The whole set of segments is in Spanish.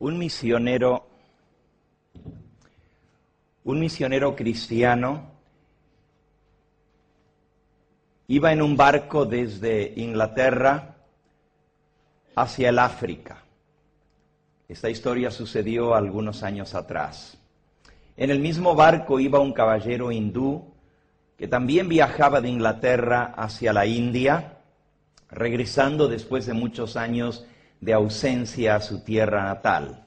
un misionero cristiano iba en un barco desde Inglaterra hacia el África. Esta historia sucedió algunos años atrás. En el mismo barco iba un caballero hindú que también viajaba de Inglaterra hacia la India, regresando después de muchos años de ausencia a su tierra natal.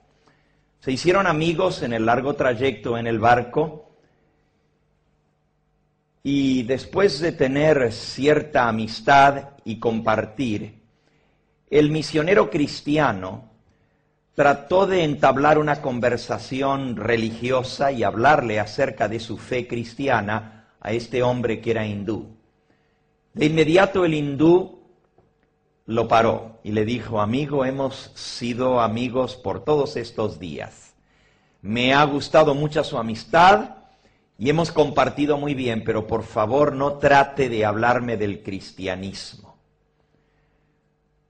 Se hicieron amigos en el largo trayecto en el barco y después de tener cierta amistad y compartir, el misionero cristiano trató de entablar una conversación religiosa y hablarle acerca de su fe cristiana a este hombre que era hindú. De inmediato el hindú lo paró y le dijo: amigo, hemos sido amigos por todos estos días. Me ha gustado mucho su amistad y hemos compartido muy bien, pero por favor no trate de hablarme del cristianismo,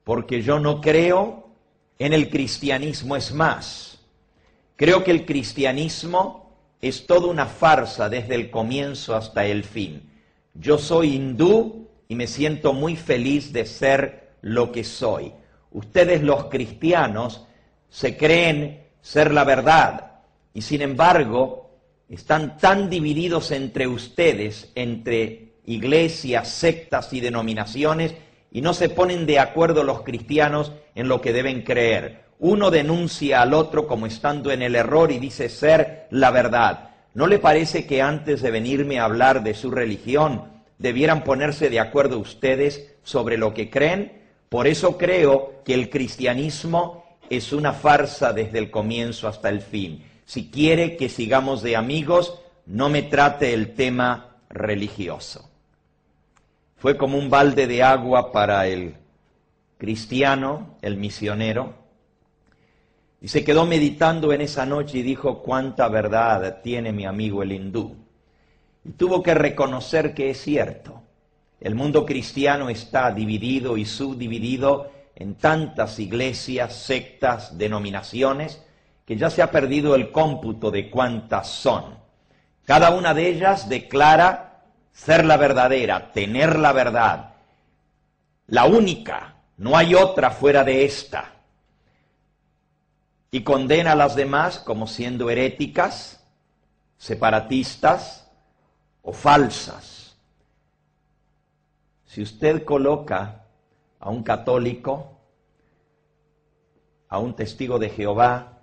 porque yo no creo en el cristianismo. Es más, creo que el cristianismo es toda una farsa desde el comienzo hasta el fin. Yo soy hindú y me siento muy feliz de ser lo que soy. Ustedes los cristianos se creen ser la verdad y sin embargo están tan divididos entre ustedes, entre iglesias, sectas y denominaciones, y no se ponen de acuerdo los cristianos en lo que deben creer. Uno denuncia al otro como estando en el error y dice ser la verdad. ¿No le parece que antes de venirme a hablar de su religión debieran ponerse de acuerdo ustedes sobre lo que creen? Por eso creo que el cristianismo es una farsa desde el comienzo hasta el fin. Si quiere que sigamos de amigos, no me trate el tema religioso. Fue como un balde de agua para el cristiano, el misionero, y se quedó meditando en esa noche y dijo: cuánta verdad tiene mi amigo el hindú. Y tuvo que reconocer que es cierto. El mundo cristiano está dividido y subdividido en tantas iglesias, sectas, denominaciones, que ya se ha perdido el cómputo de cuántas son. Cada una de ellas declara ser la verdadera, tener la verdad, la única, no hay otra fuera de esta. Y condena a las demás como siendo heréticas, separatistas o falsas. Si usted coloca a un católico, a un testigo de Jehová,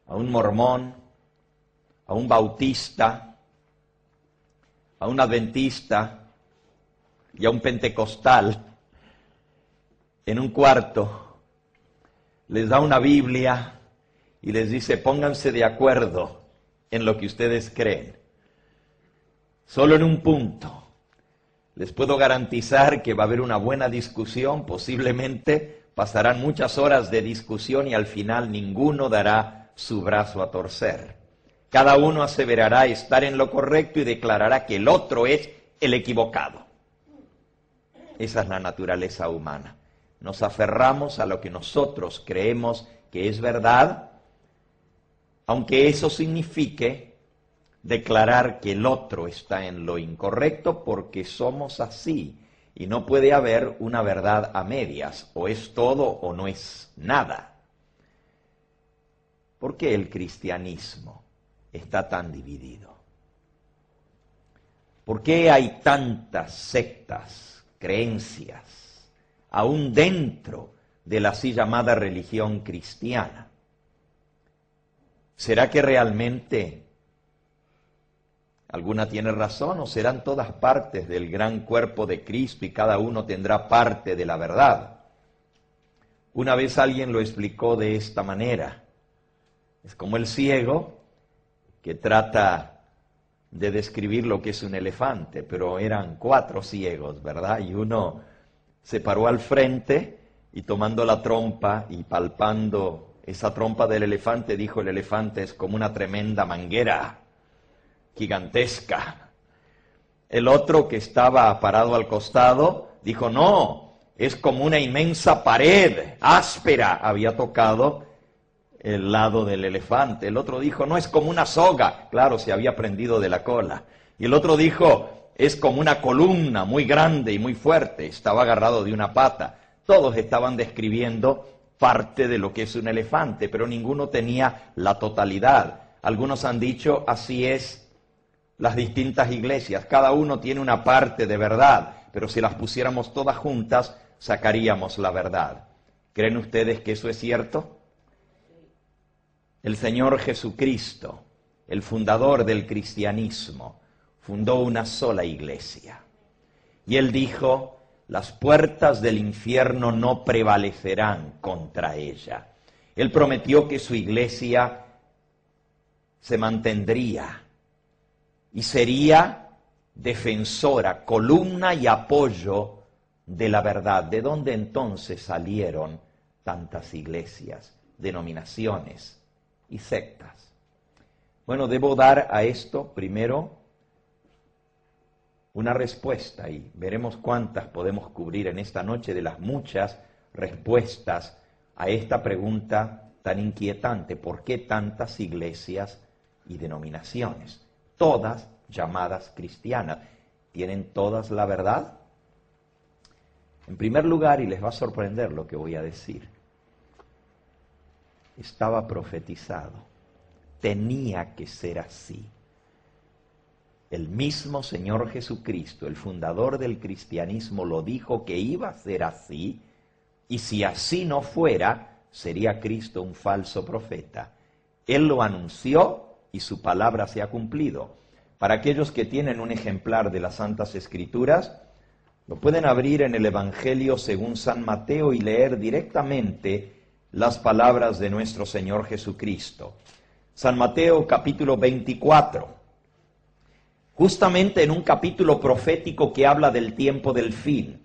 a un mormón, a un bautista, a un adventista y a un pentecostal en un cuarto, les da una Biblia y les dice: pónganse de acuerdo en lo que ustedes creen. Solo en un punto. Les puedo garantizar que va a haber una buena discusión, posiblemente pasarán muchas horas de discusión y al final ninguno dará su brazo a torcer. Cada uno aseverará estar en lo correcto y declarará que el otro es el equivocado. Esa es la naturaleza humana. Nos aferramos a lo que nosotros creemos que es verdad, aunque eso signifique declarar que el otro está en lo incorrecto, porque somos así y no puede haber una verdad a medias, o es todo o no es nada. ¿Por qué el cristianismo está tan dividido? ¿Por qué hay tantas sectas, creencias, aún dentro de la así llamada religión cristiana? ¿Será que realmente alguna tiene razón o serán todas partes del gran cuerpo de Cristo y cada uno tendrá parte de la verdad? Una vez alguien lo explicó de esta manera. Es como el ciego que trata de describir lo que es un elefante, pero eran 4 ciegos, ¿verdad? Y uno se paró al frente y tomando la trompa y palpando esa trompa del elefante, dijo: el elefante es como una tremenda manguera gigantesca. El otro, que estaba parado al costado, dijo: no, es como una inmensa pared áspera. Había tocado el lado del elefante. El otro dijo, no, es como una soga. Claro, se había prendido de la cola. Y el otro dijo, es como una columna muy grande y muy fuerte. Estaba agarrado de una pata. Todos estaban describiendo parte de lo que es un elefante, pero ninguno tenía la totalidad. Algunos han dicho, así es las distintas iglesias. Cada uno tiene una parte de verdad, pero si las pusiéramos todas juntas, sacaríamos la verdad. ¿Creen ustedes que eso es cierto? El Señor Jesucristo, el fundador del cristianismo, fundó una sola iglesia. Y Él dijo, las puertas del infierno no prevalecerán contra ella. Él prometió que su iglesia se mantendría y sería defensora, columna y apoyo de la verdad. ¿De dónde entonces salieron tantas iglesias, denominaciones y sectas? Bueno, debo dar a esto primero una respuesta y veremos cuántas podemos cubrir en esta noche de las muchas respuestas a esta pregunta tan inquietante. ¿Por qué tantas iglesias y denominaciones? Todas llamadas cristianas. ¿Tienen todas la verdad? En primer lugar, y les va a sorprender lo que voy a decir, estaba profetizado. Tenía que ser así. El mismo Señor Jesucristo, el fundador del cristianismo, lo dijo que iba a ser así, y si así no fuera, sería Cristo un falso profeta. Él lo anunció y su palabra se ha cumplido. Para aquellos que tienen un ejemplar de las Santas Escrituras, lo pueden abrir en el Evangelio según San Mateo y leer directamente las palabras de nuestro Señor Jesucristo. San Mateo capítulo 24. Justamente en un capítulo profético que habla del tiempo del fin,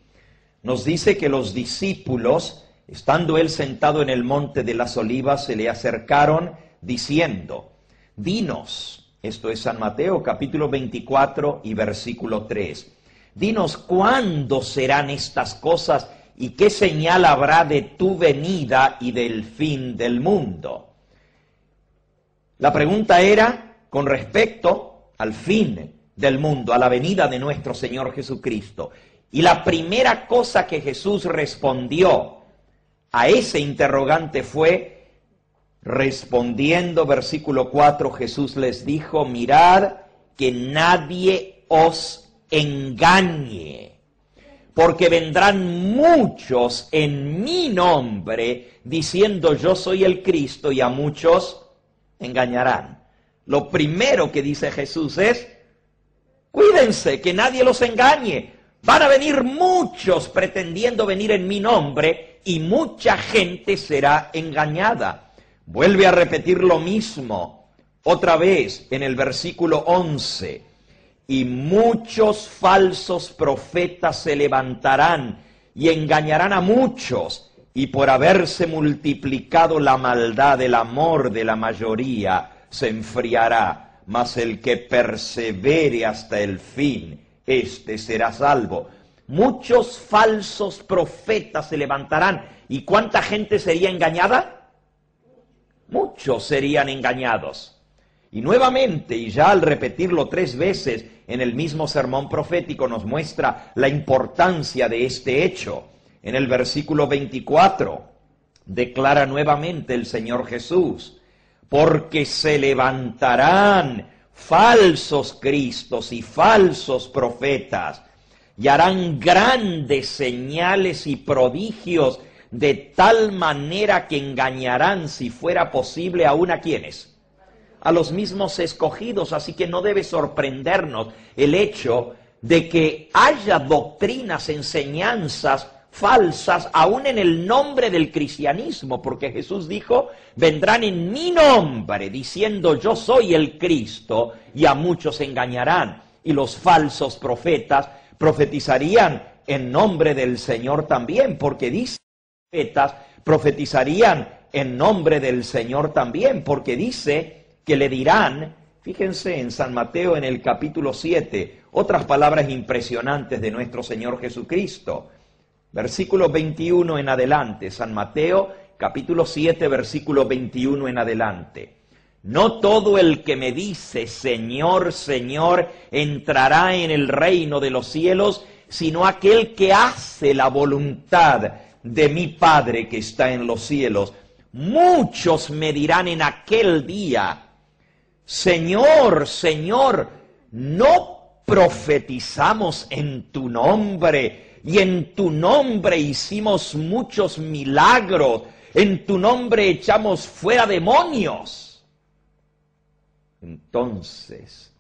nos dice que los discípulos, estando él sentado en el monte de las olivas, se le acercaron diciendo, dinos, esto es San Mateo capítulo 24 y versículo 3, dinos cuándo serán estas cosas y qué señal habrá de tu venida y del fin del mundo. La pregunta era con respecto al fin del mundo, a la venida de nuestro Señor Jesucristo. Y la primera cosa que Jesús respondió a ese interrogante fue, respondiendo, versículo 4, Jesús les dijo, mirad que nadie os engañe, porque vendrán muchos en mi nombre, diciendo yo soy el Cristo, y a muchos engañarán. Lo primero que dice Jesús es, cuídense, que nadie los engañe. Van a venir muchos pretendiendo venir en mi nombre y mucha gente será engañada. Vuelve a repetir lo mismo otra vez en el versículo 11. Y muchos falsos profetas se levantarán y engañarán a muchos. Y por haberse multiplicado la maldad, el amor de la mayoría se enfriará. Mas el que persevere hasta el fin, éste será salvo. Muchos falsos profetas se levantarán. ¿Y cuánta gente sería engañada? Muchos serían engañados. Y nuevamente, y ya al repetirlo 3 veces en el mismo sermón profético, nos muestra la importancia de este hecho. En el versículo 24, declara nuevamente el Señor Jesús, porque se levantarán falsos cristos y falsos profetas, y harán grandes señales y prodigios, de tal manera que engañarán, si fuera posible, aún a quienes, a los mismos escogidos. Así que no debe sorprendernos el hecho de que haya doctrinas, enseñanzas falsas, aún en el nombre del cristianismo, porque Jesús dijo, vendrán en mi nombre, diciendo yo soy el Cristo, y a muchos engañarán. Y los falsos profetas profetizarían en nombre del Señor también, porque dice, profetas profetizarían en nombre del Señor también, porque dice que le dirán, fíjense en San Mateo en el capítulo 7, otras palabras impresionantes de nuestro Señor Jesucristo. Versículo 21 en adelante, San Mateo, capítulo 7, versículo 21 en adelante. No todo el que me dice, Señor, Señor, entrará en el reino de los cielos, sino aquel que hace la voluntad de mi Padre que está en los cielos. Muchos me dirán en aquel día, Señor, Señor, ¿no profetizamos en tu nombre? Y en tu nombre hicimos muchos milagros, en tu nombre echamos fuera demonios. Entonces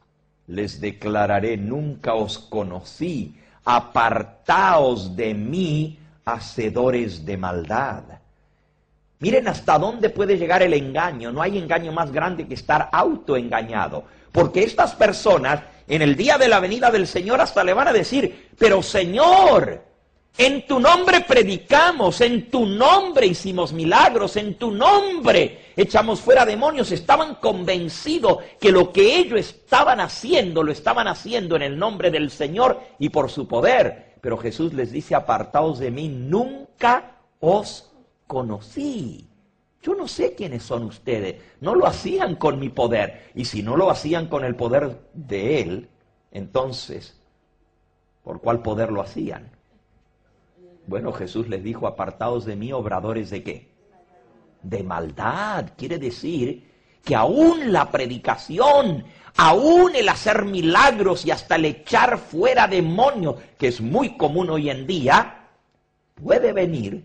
les declararé, nunca os conocí, apartaos de mí, hacedores de maldad. Miren hasta dónde puede llegar el engaño. No hay engaño más grande que estar autoengañado. Porque estas personas, en el día de la venida del Señor, hasta le van a decir, pero Señor, en tu nombre predicamos, en tu nombre hicimos milagros, en tu nombre echamos fuera demonios. Estaban convencidos que lo que ellos estaban haciendo, lo estaban haciendo en el nombre del Señor y por su poder. Pero Jesús les dice, apartaos de mí, nunca os conocí. Yo no sé quiénes son ustedes. No lo hacían con mi poder. Y si no lo hacían con el poder de Él, entonces, ¿por cuál poder lo hacían? Bueno, Jesús les dijo, apartaos de mí, obradores ¿de qué? De maldad. Quiere decir que aún la predicación, aún el hacer milagros y hasta el echar fuera demonios, que es muy común hoy en día, puede venir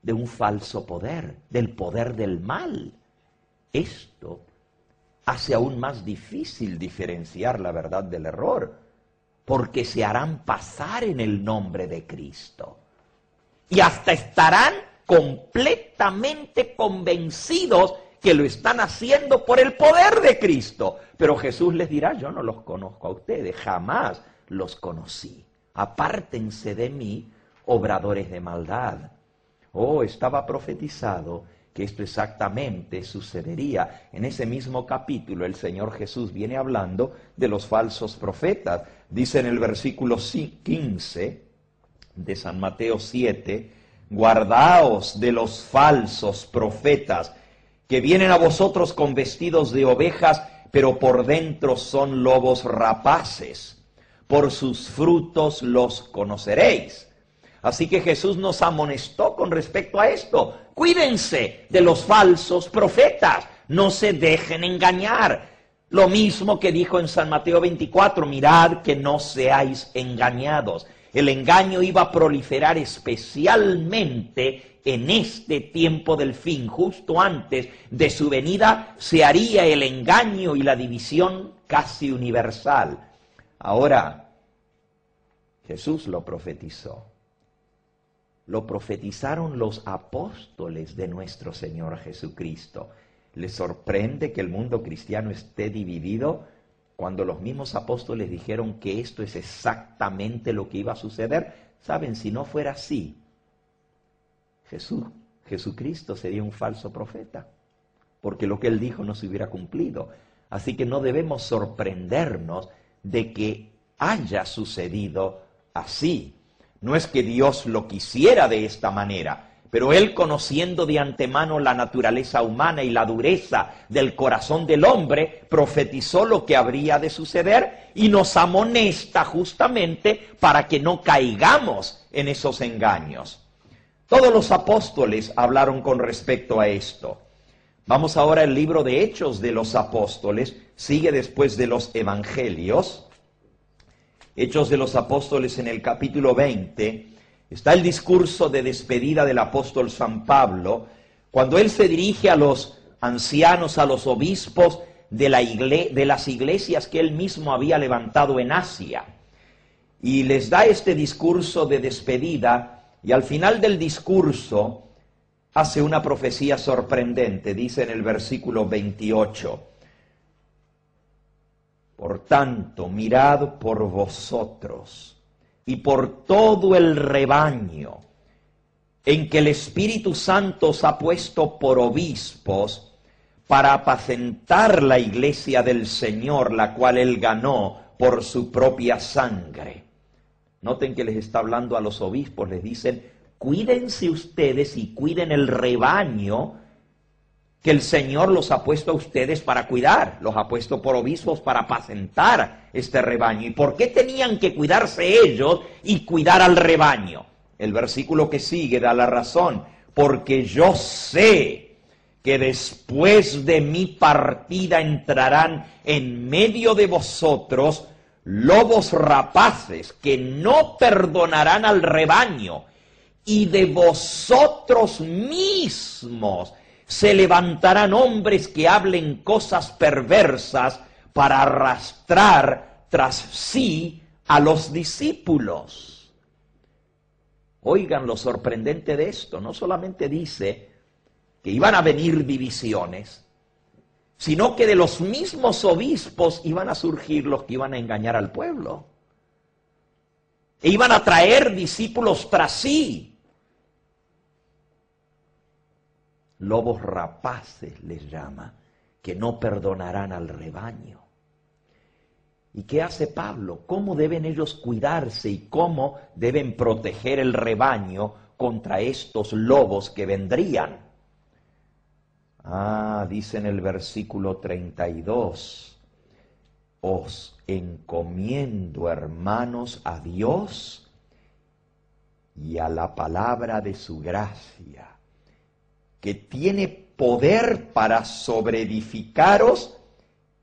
de un falso poder, del poder del mal. Esto hace aún más difícil diferenciar la verdad del error, porque se harán pasar en el nombre de Cristo. Y hasta estarán completamente convencidos que lo están haciendo por el poder de Cristo. Pero Jesús les dirá, yo no los conozco a ustedes, jamás los conocí. Apártense de mí, obradores de maldad. Oh, estaba profetizado que esto exactamente sucedería. En ese mismo capítulo el Señor Jesús viene hablando de los falsos profetas. Dice en el versículo 15 de San Mateo 7, guardaos de los falsos profetas que vienen a vosotros con vestidos de ovejas, pero por dentro son lobos rapaces. Por sus frutos los conoceréis. Así que Jesús nos amonestó con respecto a esto. Cuídense de los falsos profetas, no se dejen engañar. Lo mismo que dijo en San Mateo 24, mirad que no seáis engañados. El engaño iba a proliferar especialmente en este tiempo del fin. Justo antes de su venida se haría el engaño y la división casi universal. Ahora, Jesús lo profetizó. Lo profetizaron los apóstoles de nuestro Señor Jesucristo. ¿Les sorprende que el mundo cristiano esté dividido cuando los mismos apóstoles dijeron que esto es exactamente lo que iba a suceder? Saben, si no fuera así, Jesucristo sería un falso profeta, porque lo que él dijo no se hubiera cumplido. Así que no debemos sorprendernos de que haya sucedido así. No es que Dios lo quisiera de esta manera, pero Él, conociendo de antemano la naturaleza humana y la dureza del corazón del hombre, profetizó lo que habría de suceder y nos amonesta justamente para que no caigamos en esos engaños. Todos los apóstoles hablaron con respecto a esto. Vamos ahora al libro de Hechos de los Apóstoles, sigue después de los Evangelios. Hechos de los Apóstoles en el capítulo 20, está el discurso de despedida del apóstol San Pablo, cuando él se dirige a los ancianos, a los obispos de las iglesias que él mismo había levantado en Asia. Y les da este discurso de despedida, y al final del discurso hace una profecía sorprendente. Dice en el versículo 28, por tanto, mirad por vosotros y por todo el rebaño en que el Espíritu Santo os ha puesto por obispos para apacentar la iglesia del Señor, la cual Él ganó por su propia sangre. Noten que les está hablando a los obispos, les dicen, cuídense ustedes y cuiden el rebaño que el Señor los ha puesto a ustedes para cuidar, los ha puesto por obispos para apacentar este rebaño. ¿Y por qué tenían que cuidarse ellos y cuidar al rebaño? El versículo que sigue da la razón. Porque yo sé que después de mi partida entrarán en medio de vosotros lobos rapaces que no perdonarán al rebaño, y de vosotros mismos se levantarán hombres que hablen cosas perversas para arrastrar tras sí a los discípulos. Oigan lo sorprendente de esto, no solamente dice que iban a venir divisiones, sino que de los mismos obispos iban a surgir los que iban a engañar al pueblo. E iban a traer discípulos tras sí. Lobos rapaces les llama, que no perdonarán al rebaño. ¿Y qué hace Pablo? ¿Cómo deben ellos cuidarse y cómo deben proteger el rebaño contra estos lobos que vendrían? Dice en el versículo 32, os encomiendo, hermanos, a Dios y a la palabra de su gracia, que tiene poder para sobreedificaros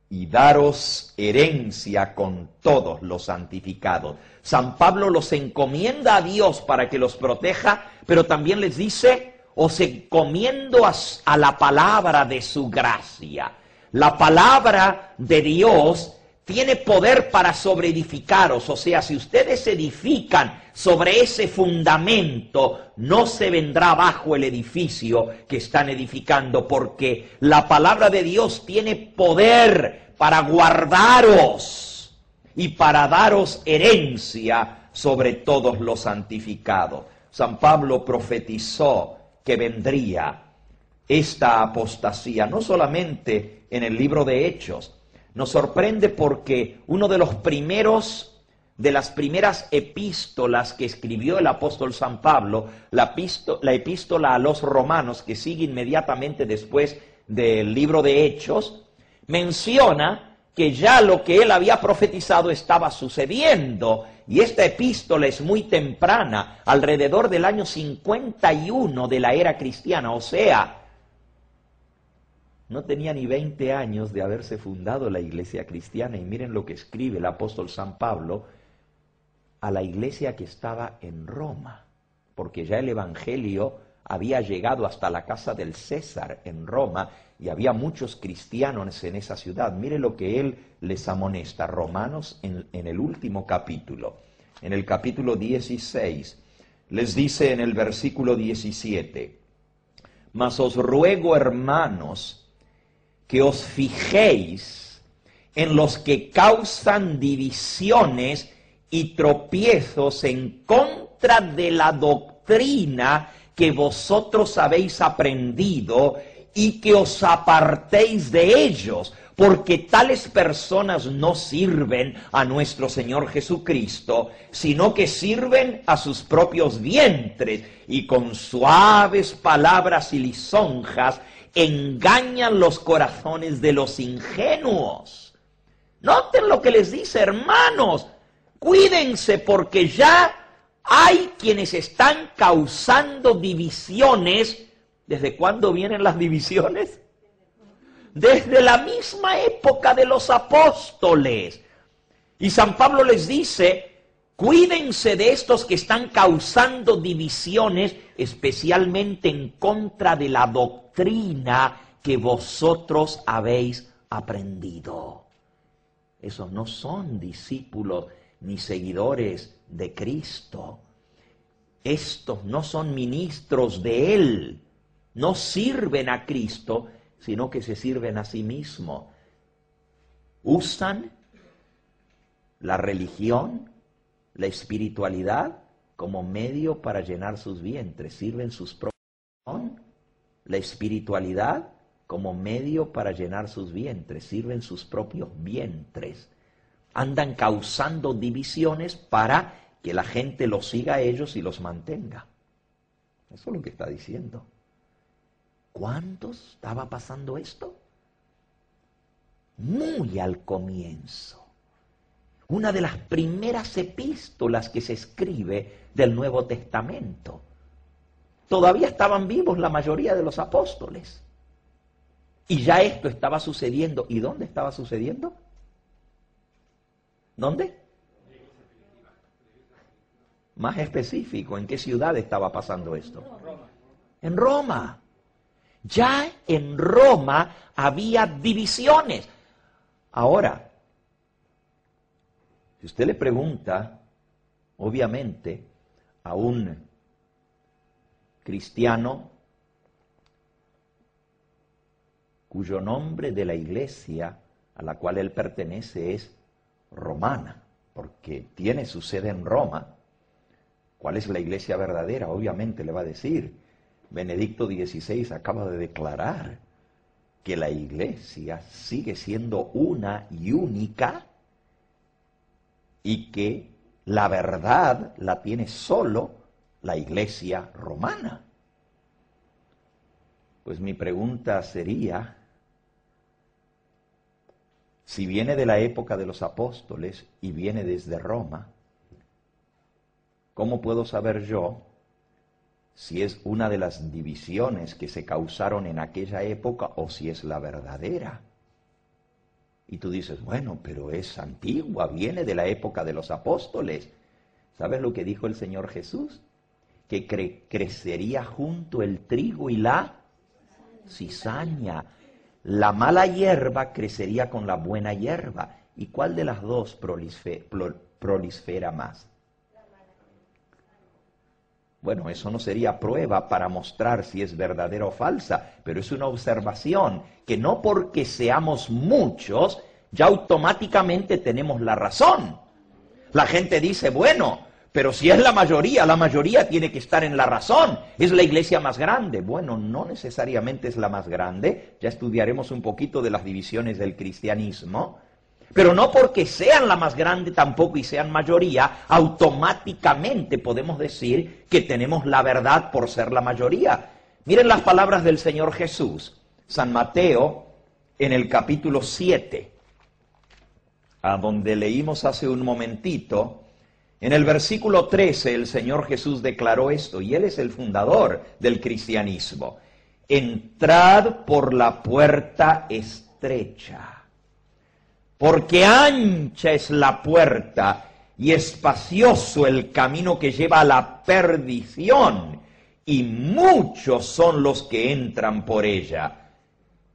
y daros herencia con todos los santificados. San Pablo los encomienda a Dios para que los proteja, pero también les dice, os encomiendo a la palabra de su gracia. La palabra de Dios tiene poder para sobreedificaros, o sea, si ustedes edifican sobre ese fundamento, no se vendrá abajo el edificio que están edificando, porque la palabra de Dios tiene poder para guardaros y para daros herencia sobre todos los santificados. San Pablo profetizó que vendría esta apostasía, no solamente en el libro de Hechos. Nos sorprende porque uno de las primeras epístolas que escribió el apóstol San Pablo, la epístola a los romanos, que sigue inmediatamente después del libro de Hechos, menciona que ya lo que él había profetizado estaba sucediendo. Y esta epístola es muy temprana, alrededor del año 51 de la era cristiana, o sea, no tenía ni 20 años de haberse fundado la iglesia cristiana, y miren lo que escribe el apóstol San Pablo a la iglesia que estaba en Roma, porque ya el evangelio había llegado hasta la casa del César en Roma, y había muchos cristianos en esa ciudad. Miren lo que él les amonesta, Romanos en el último capítulo, en el capítulo 16, les dice en el versículo 17, mas os ruego, hermanos, que os fijéis en los que causan divisiones y tropiezos en contra de la doctrina que vosotros habéis aprendido, y que os apartéis de ellos, porque tales personas no sirven a nuestro Señor Jesucristo, sino que sirven a sus propios vientres, y con suaves palabras y lisonjas engañan los corazones de los ingenuos. Noten lo que les dice, hermanos, cuídense porque ya hay quienes están causando divisiones. ¿Desde cuándo vienen las divisiones? Desde la misma época de los apóstoles. Y San Pablo les dice, cuídense de estos que están causando divisiones, especialmente en contra de la doctrina que vosotros habéis aprendido. Esos no son discípulos ni seguidores de Cristo. Estos no son ministros de Él. No sirven a Cristo, sino que se sirven a sí mismos. Usan la religión, la espiritualidad, como medio para llenar sus vientres. Sirven sus propios. La espiritualidad como medio para llenar sus vientres. Sirven sus propios vientres. Andan causando divisiones para que la gente los siga a ellos y los mantenga. Eso es lo que está diciendo. ¿Cuándo estaba pasando esto? Muy al comienzo. Una de las primeras epístolas que se escribe del Nuevo Testamento. Todavía estaban vivos la mayoría de los apóstoles. Y ya esto estaba sucediendo. ¿Y dónde estaba sucediendo? ¿Dónde? Más específico, ¿en qué ciudad estaba pasando esto? En Roma. Ya en Roma había divisiones. Ahora, si usted le pregunta, obviamente, a un cristiano cuyo nombre de la iglesia a la cual él pertenece es romana, porque tiene su sede en Roma, ¿cuál es la iglesia verdadera? Obviamente le va a decir, Benedicto XVI acaba de declarar que la iglesia sigue siendo una y única y que la verdad la tiene solo la iglesia romana. Pues mi pregunta sería, si viene de la época de los apóstoles y viene desde Roma, ¿cómo puedo saber yo si es una de las divisiones que se causaron en aquella época o si es la verdadera? Y tú dices, bueno, pero es antigua, viene de la época de los apóstoles. ¿Sabes lo que dijo el Señor Jesús? Que crecería junto el trigo y la cizaña. La mala hierba crecería con la buena hierba. ¿Y cuál de las dos prolifera más? Bueno, eso no sería prueba para mostrar si es verdadera o falsa, pero es una observación que no porque seamos muchos, ya automáticamente tenemos la razón. La gente dice, bueno, pero si es la mayoría tiene que estar en la razón. Es la iglesia más grande. Bueno, no necesariamente es la más grande. Ya estudiaremos un poquito de las divisiones del cristianismo. Pero no porque sean la más grande tampoco y sean mayoría, automáticamente podemos decir que tenemos la verdad por ser la mayoría. Miren las palabras del Señor Jesús. San Mateo, en el capítulo 7, a donde leímos hace un momentito, en el versículo 13 el Señor Jesús declaró esto, y Él es el fundador del cristianismo. Entrad por la puerta estrecha, porque ancha es la puerta y espacioso el camino que lleva a la perdición, y muchos son los que entran por ella.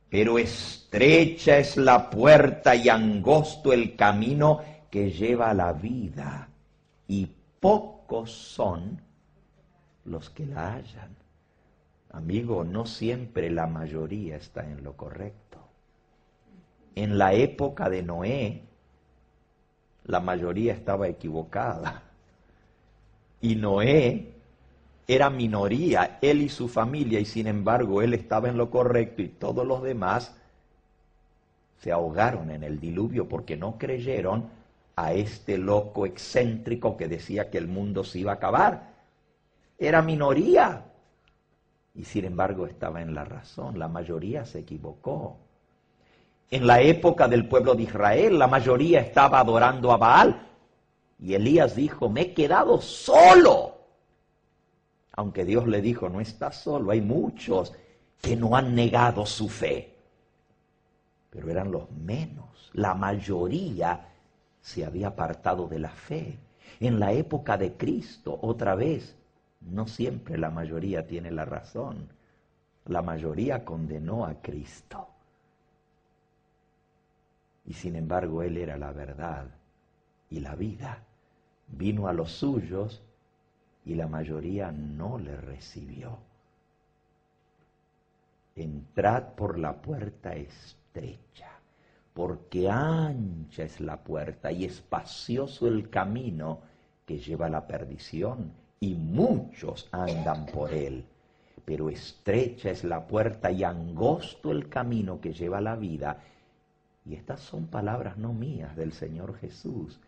Pero estrecha es la puerta y angosto el camino que lleva a la vida, y pocos son los que la hallan. Amigo, no siempre la mayoría está en lo correcto. En la época de Noé, la mayoría estaba equivocada. Y Noé era minoría, él y su familia, y sin embargo él estaba en lo correcto y todos los demás se ahogaron en el diluvio porque no creyeron a este loco excéntrico que decía que el mundo se iba a acabar. Era minoría y sin embargo estaba en la razón, la mayoría se equivocó. En la época del pueblo de Israel, la mayoría estaba adorando a Baal. Y Elías dijo, me he quedado solo. Aunque Dios le dijo, no estás solo, hay muchos que no han negado su fe. Pero eran los menos. La mayoría se había apartado de la fe. En la época de Cristo, otra vez, no siempre la mayoría tiene la razón. La mayoría condenó a Cristo. Y sin embargo, Él era la verdad y la vida. Vino a los suyos y la mayoría no le recibió. Entrad por la puerta estrecha, porque ancha es la puerta y espacioso el camino que lleva a la perdición, y muchos andan por él. Pero estrecha es la puerta y angosto el camino que lleva a la vida. Y estas son palabras no mías, del Señor Jesús.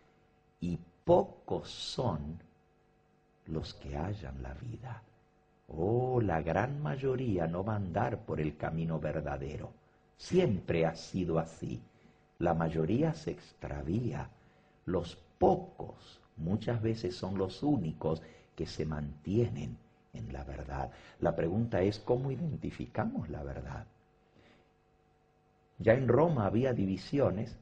Y pocos son los que hallan la vida. Oh, la gran mayoría no va a andar por el camino verdadero. Siempre ha sido así. La mayoría se extravía. Los pocos muchas veces son los únicos que se mantienen en la verdad. La pregunta es, ¿cómo identificamos la verdad? Ya en Roma había divisiones.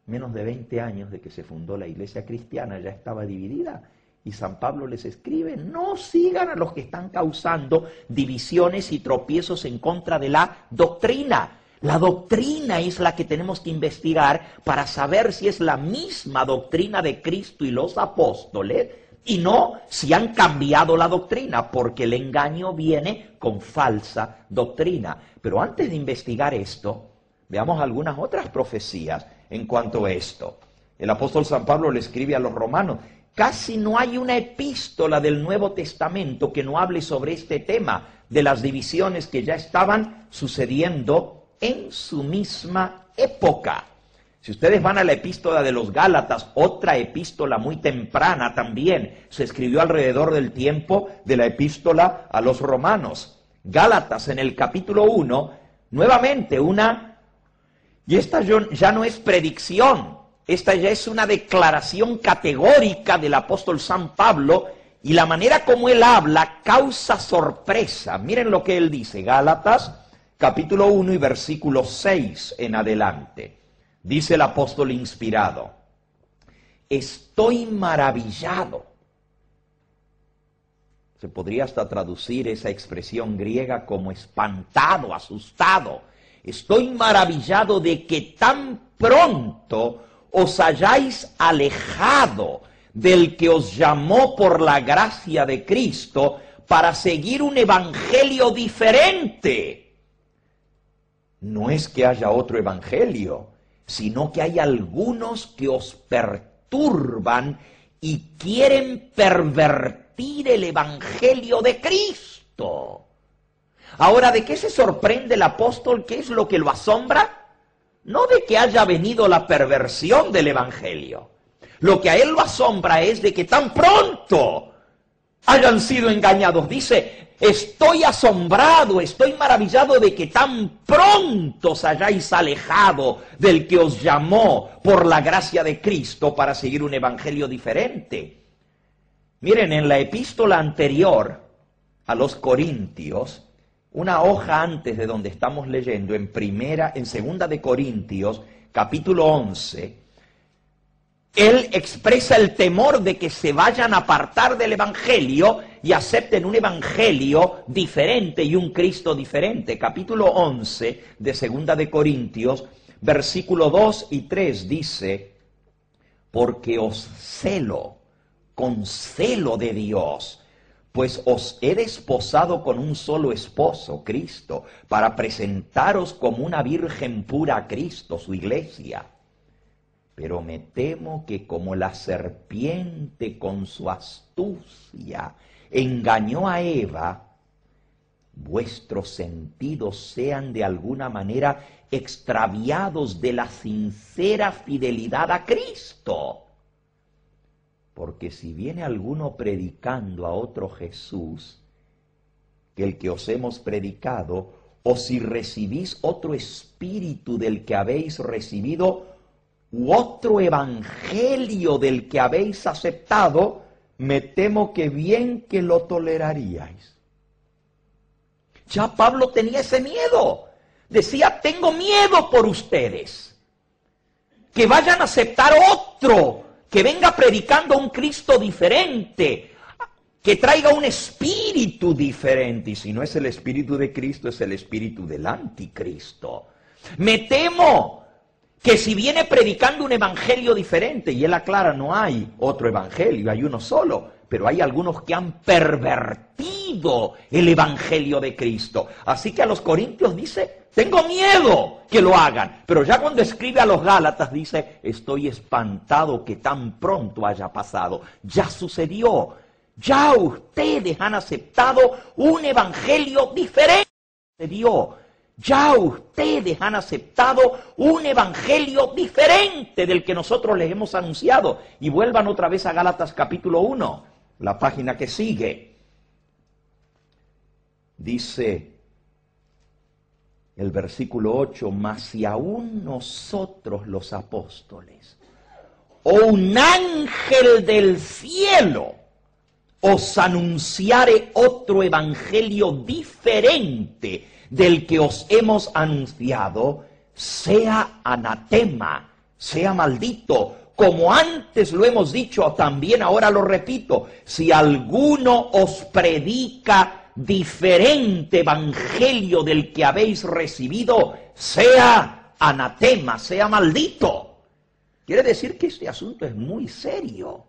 Menos de 20 años de que se fundó la iglesia cristiana ya estaba dividida. Y San Pablo les escribe, no sigan a los que están causando divisiones y tropiezos en contra de la doctrina. La doctrina es la que tenemos que investigar para saber si es la misma doctrina de Cristo y los apóstoles y no si han cambiado la doctrina, porque el engaño viene con falsa doctrina. Pero antes de investigar esto, veamos algunas otras profecías en cuanto a esto. El apóstol San Pablo le escribe a los romanos. Casi no hay una epístola del Nuevo Testamento que no hable sobre este tema de las divisiones que ya estaban sucediendo en su misma época. Si ustedes van a la epístola de los Gálatas, otra epístola muy temprana también, se escribió alrededor del tiempo de la epístola a los romanos. Gálatas en el capítulo 1, nuevamente y esta ya no es predicción, esta ya es una declaración categórica del apóstol San Pablo, y la manera como él habla causa sorpresa. Miren lo que él dice, Gálatas capítulo 1 y versículo 6 en adelante. Dice el apóstol inspirado, estoy maravillado. Se podría hasta traducir esa expresión griega como espantado, asustado. Estoy maravillado de que tan pronto os hayáis alejado del que os llamó por la gracia de Cristo para seguir un evangelio diferente. No es que haya otro evangelio, sino que hay algunos que os perturban y quieren pervertir el evangelio de Cristo. Ahora, ¿de qué se sorprende el apóstol? ¿Qué es lo que lo asombra? No de que haya venido la perversión del evangelio. Lo que a él lo asombra es de que tan pronto hayan sido engañados. Dice, estoy asombrado, estoy maravillado de que tan pronto os hayáis alejado del que os llamó por la gracia de Cristo para seguir un evangelio diferente. Miren, en la epístola anterior a los Corintios, una hoja antes de donde estamos leyendo, en segunda de Corintios, capítulo 11, él expresa el temor de que se vayan a apartar del evangelio y acepten un evangelio diferente y un Cristo diferente. Capítulo 11 de segunda de Corintios, versículo 2 y 3 dice, porque os celo con celo de Dios, pues os he desposado con un solo esposo, Cristo, para presentaros como una virgen pura a Cristo, su iglesia. Pero me temo que como la serpiente con su astucia engañó a Eva, vuestros sentidos sean de alguna manera extraviados de la sincera fidelidad a Cristo. Porque si viene alguno predicando a otro Jesús que el que os hemos predicado, o si recibís otro espíritu del que habéis recibido, u otro evangelio del que habéis aceptado, me temo que bien que lo toleraríais. Ya Pablo tenía ese miedo. Decía, tengo miedo por ustedes. Que vayan a aceptar otro, que venga predicando a un Cristo diferente, que traiga un espíritu diferente. Y si no es el espíritu de Cristo, es el espíritu del anticristo. Me temo que si viene predicando un evangelio diferente, y él aclara, no hay otro evangelio, hay uno solo, pero hay algunos que han pervertido el evangelio de Cristo. Así que a los corintios dice, tengo miedo que lo hagan. Pero ya cuando escribe a los Gálatas dice, estoy espantado que tan pronto haya pasado. Ya sucedió. Ya ustedes han aceptado un evangelio diferente. Ya ustedes han aceptado un evangelio diferente del que nosotros les hemos anunciado. Y vuelvan otra vez a Gálatas capítulo 1, la página que sigue. Dice el versículo 8, mas si aún nosotros los apóstoles, o un ángel del cielo, os anunciare otro evangelio diferente del que os hemos anunciado, sea anatema, sea maldito. Como antes lo hemos dicho, también ahora lo repito, si alguno os predica diferente evangelio del que habéis recibido, sea anatema, sea maldito. Quiere decir que este asunto es muy serio.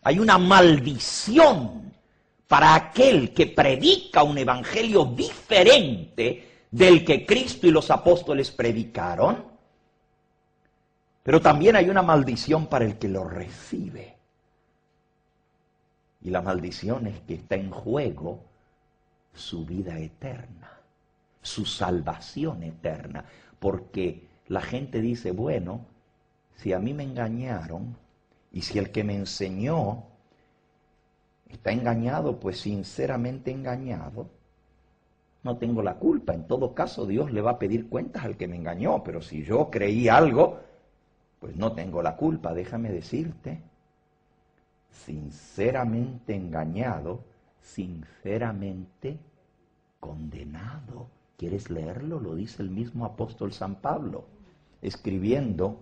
Hay una maldición para aquel que predica un evangelio diferente del que Cristo y los apóstoles predicaron. Pero también hay una maldición para el que lo recibe. Y la maldición es que está en juego su vida eterna, su salvación eterna. Porque la gente dice, bueno, si a mí me engañaron, y si el que me enseñó está engañado, pues sinceramente engañado, no tengo la culpa. En todo caso, Dios le va a pedir cuentas al que me engañó. Pero si yo creí algo, pues no tengo la culpa. Déjame decirte, sinceramente engañado, sinceramente condenado. ¿Quieres leerlo? Lo dice el mismo apóstol San Pablo, escribiendo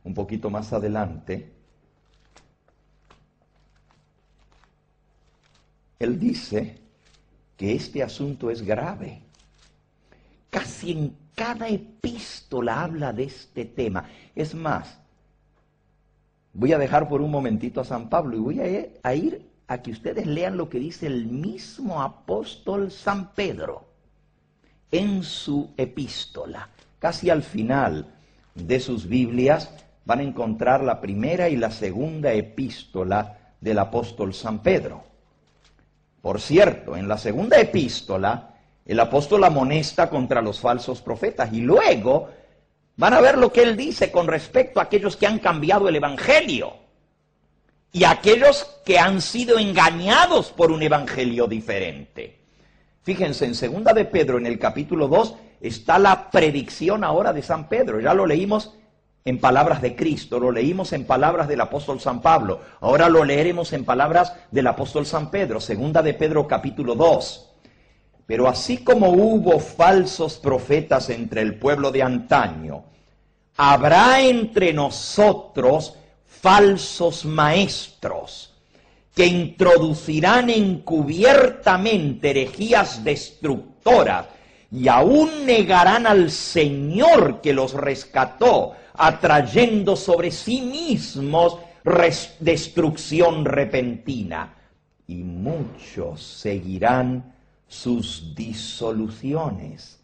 un poquito más adelante. Él dice que este asunto es grave. Casi en cada epístola habla de este tema. Es más, voy a dejar por un momentito a San Pablo y voy a ir a que ustedes lean lo que dice el mismo apóstol San Pedro en su epístola. Casi al final de sus Biblias van a encontrar la primera y la segunda epístola del apóstol San Pedro. Por cierto, en la segunda epístola, el apóstol amonesta contra los falsos profetas y luego van a ver lo que él dice con respecto a aquellos que han cambiado el evangelio y aquellos que han sido engañados por un evangelio diferente. Fíjense, en segunda de Pedro, en el capítulo 2, está la predicción ahora de San Pedro. Ya lo leímos en palabras de Cristo, lo leímos en palabras del apóstol San Pablo, ahora lo leeremos en palabras del apóstol San Pedro, segunda de Pedro capítulo 2. Pero así como hubo falsos profetas entre el pueblo de antaño, habrá entre nosotros falsos maestros que introducirán encubiertamente herejías destructoras y aún negarán al Señor que los rescató, atrayendo sobre sí mismos destrucción repentina. Y muchos seguirán sus disoluciones,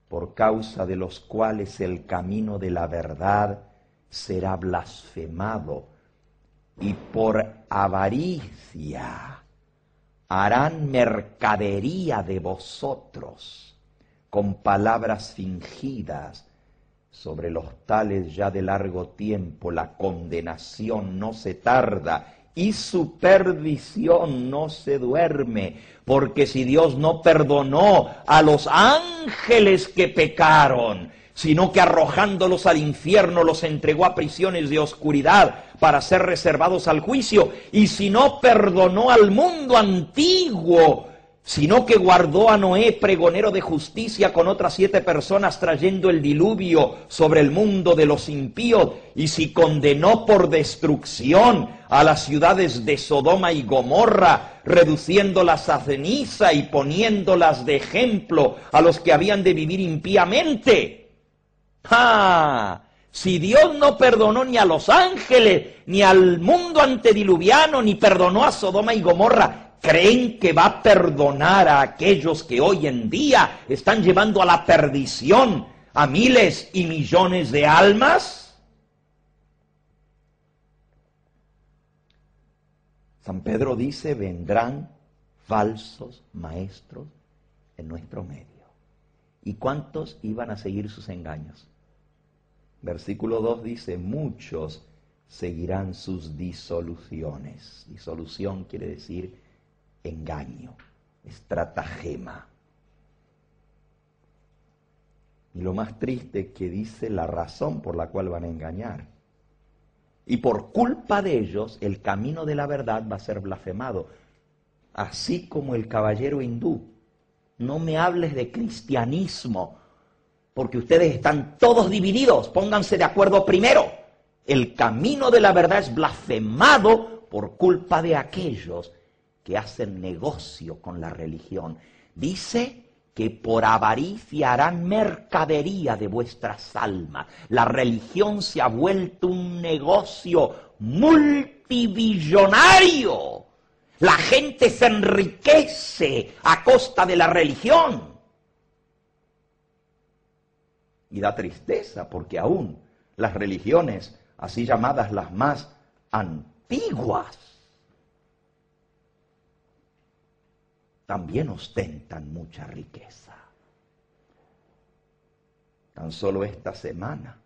por causa de los cuales el camino de la verdad será blasfemado, y por avaricia harán mercadería de vosotros con palabras fingidas. Sobre los tales ya de largo tiempo la condenación no se tarda y su perdición no se duerme, porque si Dios no perdonó a los ángeles que pecaron, sino que arrojándolos al infierno los entregó a prisiones de oscuridad para ser reservados al juicio, y si no perdonó al mundo antiguo, sino que guardó a Noé, pregonero de justicia, con otras 7 personas, trayendo el diluvio sobre el mundo de los impíos, y si condenó por destrucción a las ciudades de Sodoma y Gomorra, reduciéndolas a ceniza y poniéndolas de ejemplo a los que habían de vivir impíamente. ¡Ah! Si Dios no perdonó ni a los ángeles, ni al mundo antediluviano, ni perdonó a Sodoma y Gomorra, ¿creen que va a perdonar a aquellos que hoy en día están llevando a la perdición a miles y millones de almas? San Pedro dice, vendrán falsos maestros en nuestro medio. ¿Y cuántos iban a seguir sus engaños? Versículo 2 dice, muchos seguirán sus disoluciones. Disolución quiere decir engaño, estratagema. Y lo más triste es que dice la razón por la cual van a engañar. Y por culpa de ellos, el camino de la verdad va a ser blasfemado. Así como el caballero hindú. No me hables de cristianismo, porque ustedes están todos divididos. Pónganse de acuerdo primero. El camino de la verdad es blasfemado por culpa de aquellos que hacen negocio con la religión. Dice que por avaricia harán mercadería de vuestras almas. La religión se ha vuelto un negocio multibillonario. La gente se enriquece a costa de la religión. Y da tristeza porque aún las religiones, así llamadas las más antiguas, también ostentan mucha riqueza. Tan solo esta semana,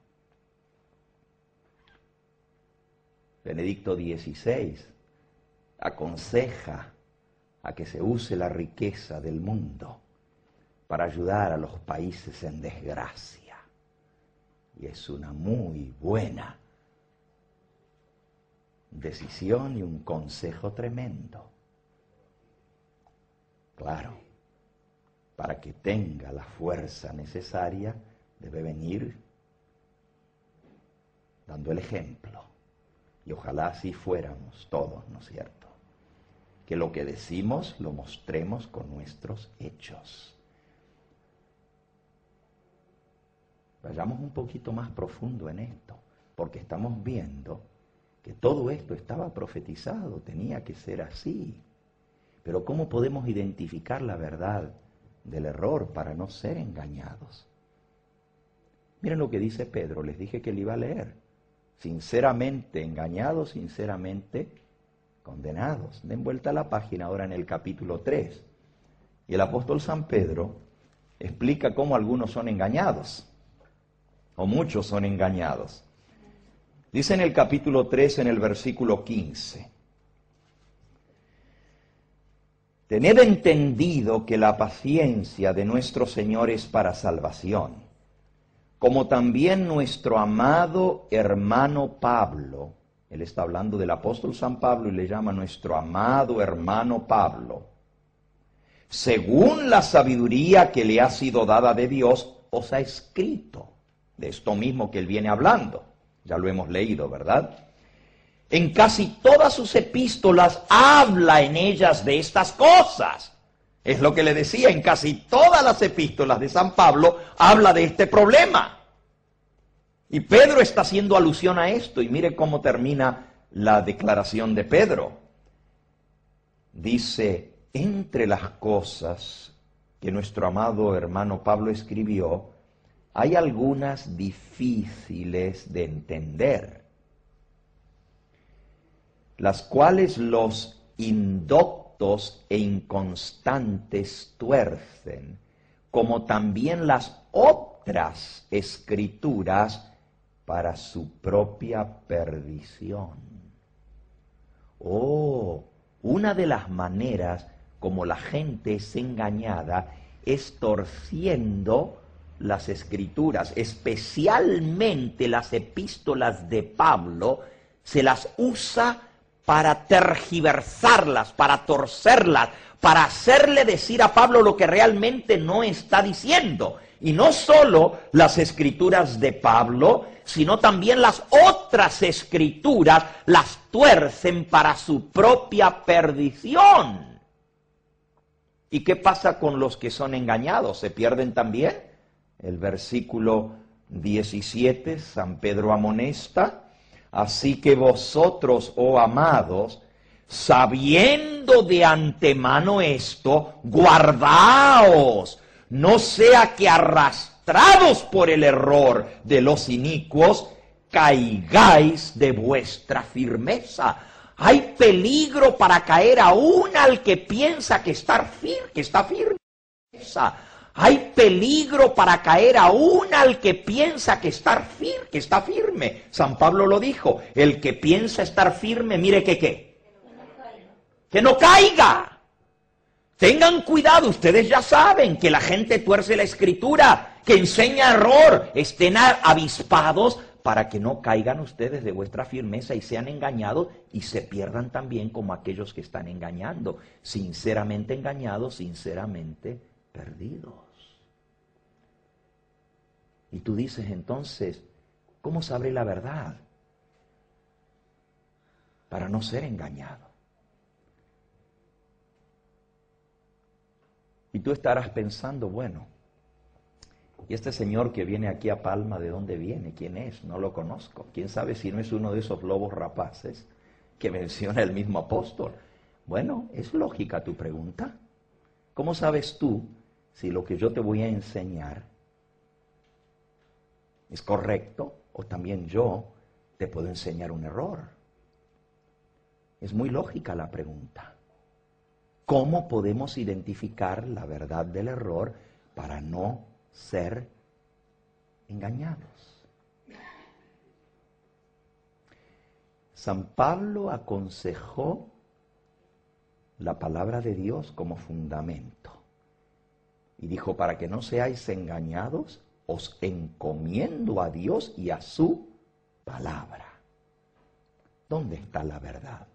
Benedicto XVI aconseja a que se use la riqueza del mundo para ayudar a los países en desgracia. Y es una muy buena decisión y un consejo tremendo. Claro, para que tenga la fuerza necesaria, debe venir dando el ejemplo. Y ojalá así fuéramos todos, ¿no es cierto? Que lo que decimos lo mostremos con nuestros hechos. Vayamos un poquito más profundo en esto, porque estamos viendo que todo esto estaba profetizado, tenía que ser así. Pero ¿cómo podemos identificar la verdad del error para no ser engañados? Miren lo que dice Pedro, les dije que le iba a leer. Sinceramente engañados, sinceramente condenados. Den vuelta a la página ahora en el capítulo 3. Y el apóstol San Pedro explica cómo algunos son engañados, o muchos son engañados. Dice en el capítulo 3, en el versículo 15. Tened entendido que la paciencia de nuestro Señor es para salvación, como también nuestro amado hermano Pablo, él está hablando del apóstol San Pablo y le llama nuestro amado hermano Pablo, según la sabiduría que le ha sido dada de Dios, os ha escrito de esto mismo que él viene hablando. Ya lo hemos leído, ¿verdad? En casi todas sus epístolas habla en ellas de estas cosas. Es lo que le decía, en casi todas las epístolas de San Pablo habla de este problema. Y Pedro está haciendo alusión a esto, y mire cómo termina la declaración de Pedro. Dice, entre las cosas que nuestro amado hermano Pablo escribió, hay algunas difíciles de entender, las cuales los indoctos e inconstantes tuercen, como también las otras escrituras para su propia perdición. Una de las maneras como la gente es engañada es torciendo las escrituras, especialmente las epístolas de Pablo, se las usa para tergiversarlas, para torcerlas, para hacerle decir a Pablo lo que realmente no está diciendo. Y no solo las escrituras de Pablo, sino también las otras escrituras las tuercen para su propia perdición. ¿Y qué pasa con los que son engañados? ¿Se pierden también? El versículo 17, San Pedro amonesta, así que vosotros, oh amados, sabiendo de antemano esto, guardaos, no sea que arrastrados por el error de los inicuos, caigáis de vuestra firmeza. Hay peligro para caer aún al que piensa que está firme. Hay peligro para caer aún al que piensa que está firme. San Pablo lo dijo, el que piensa estar firme, mire que ¿qué? Que no caiga. Tengan cuidado, ustedes ya saben que la gente tuerce la escritura, que enseña error. Estén avispados para que no caigan ustedes de vuestra firmeza y sean engañados y se pierdan también como aquellos que están engañando. Sinceramente engañados, sinceramente perdidos. Y tú dices entonces, ¿cómo sabré la verdad? Para no ser engañado. Y tú estarás pensando, bueno, ¿y este señor que viene aquí a Palma, de dónde viene? ¿Quién es? No lo conozco. ¿Quién sabe si no es uno de esos lobos rapaces que menciona el mismo apóstol? Bueno, es lógica tu pregunta. ¿Cómo sabes tú si lo que yo te voy a enseñar es correcto o también yo te puedo enseñar un error? Es muy lógica la pregunta. ¿Cómo podemos identificar la verdad del error para no ser engañados? San Pablo aconsejó la palabra de Dios como fundamento. Y dijo, para que no seáis engañados, os encomiendo a Dios y a su palabra. ¿Dónde está la verdad?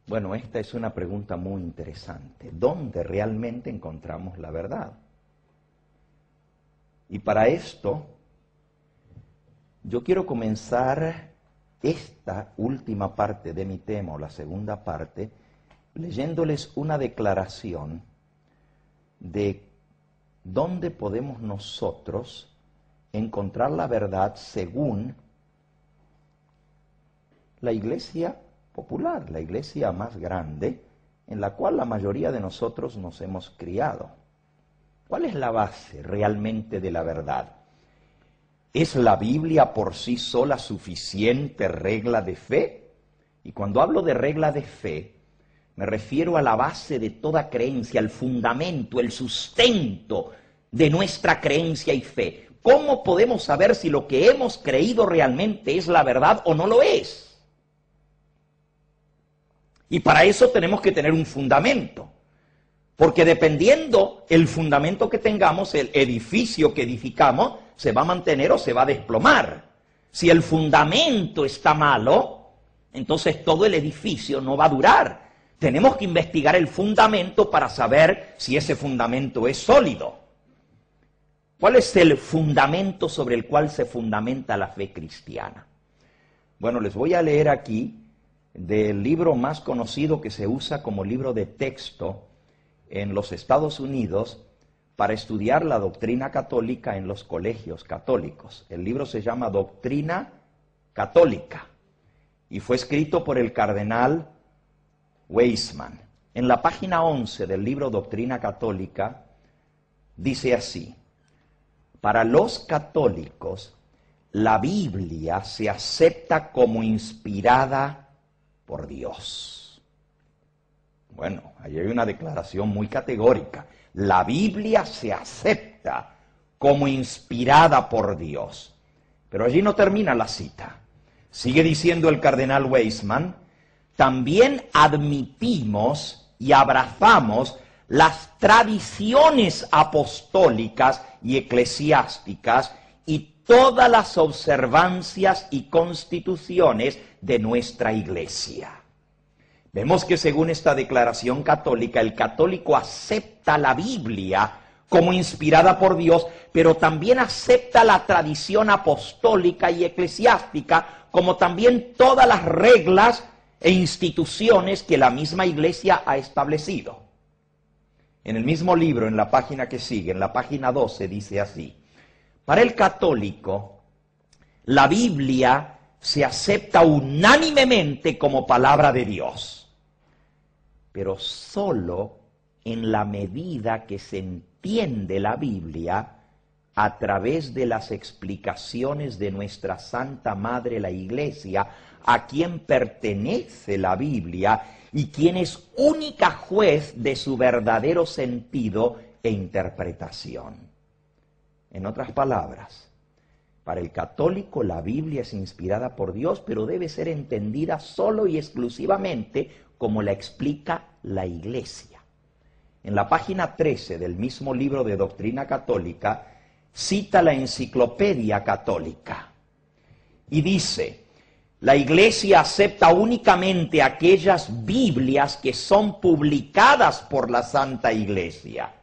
Bueno, esta es una pregunta muy interesante. ¿Dónde realmente encontramos la verdad? Y para esto, yo quiero comenzar esta última parte de mi tema, o la segunda parte, leyéndoles una declaración de dónde podemos nosotros encontrar la verdad según la Iglesia popular, la iglesia más grande, en la cual la mayoría de nosotros nos hemos criado. ¿Cuál es la base realmente de la verdad? ¿Es la Biblia por sí sola suficiente regla de fe? Y cuando hablo de regla de fe, me refiero a la base de toda creencia, el fundamento, el sustento de nuestra creencia y fe. ¿Cómo podemos saber si lo que hemos creído realmente es la verdad o no lo es? Y para eso tenemos que tener un fundamento, porque dependiendo el fundamento que tengamos, el edificio que edificamos, se va a mantener o se va a desplomar. Si el fundamento está malo, entonces todo el edificio no va a durar. Tenemos que investigar el fundamento para saber si ese fundamento es sólido. ¿Cuál es el fundamento sobre el cual se fundamenta la fe cristiana? Bueno, les voy a leer aquí del libro más conocido que se usa como libro de texto en los Estados Unidos para estudiar la doctrina católica en los colegios católicos. El libro se llama Doctrina Católica y fue escrito por el cardenal Weisman. En la página 11 del libro Doctrina Católica dice así: para los católicos, la Biblia se acepta como inspirada por Dios. Bueno, ahí hay una declaración muy categórica. La Biblia se acepta como inspirada por Dios. Pero allí no termina la cita. Sigue diciendo el cardenal Weisman, también admitimos y abrazamos las tradiciones apostólicas y eclesiásticas y todas las observancias y constituciones de nuestra iglesia. Vemos que según esta declaración católica, el católico acepta la Biblia como inspirada por Dios, pero también acepta la tradición apostólica y eclesiástica, como también todas las reglas e instituciones que la misma iglesia ha establecido. En el mismo libro, en la página que sigue, en la página 12, dice así: para el católico, la Biblia se acepta unánimemente como palabra de Dios, pero solo en la medida que se entiende la Biblia a través de las explicaciones de nuestra Santa Madre la Iglesia, a quien pertenece la Biblia y quien es única juez de su verdadero sentido e interpretación. En otras palabras, Para el católico la Biblia es inspirada por Dios, pero debe ser entendida solo y exclusivamente como la explica la Iglesia. En la página 13 del mismo libro de Doctrina Católica, cita la Enciclopedia Católica y dice: la Iglesia acepta únicamente aquellas Biblias que son publicadas por la Santa Iglesia.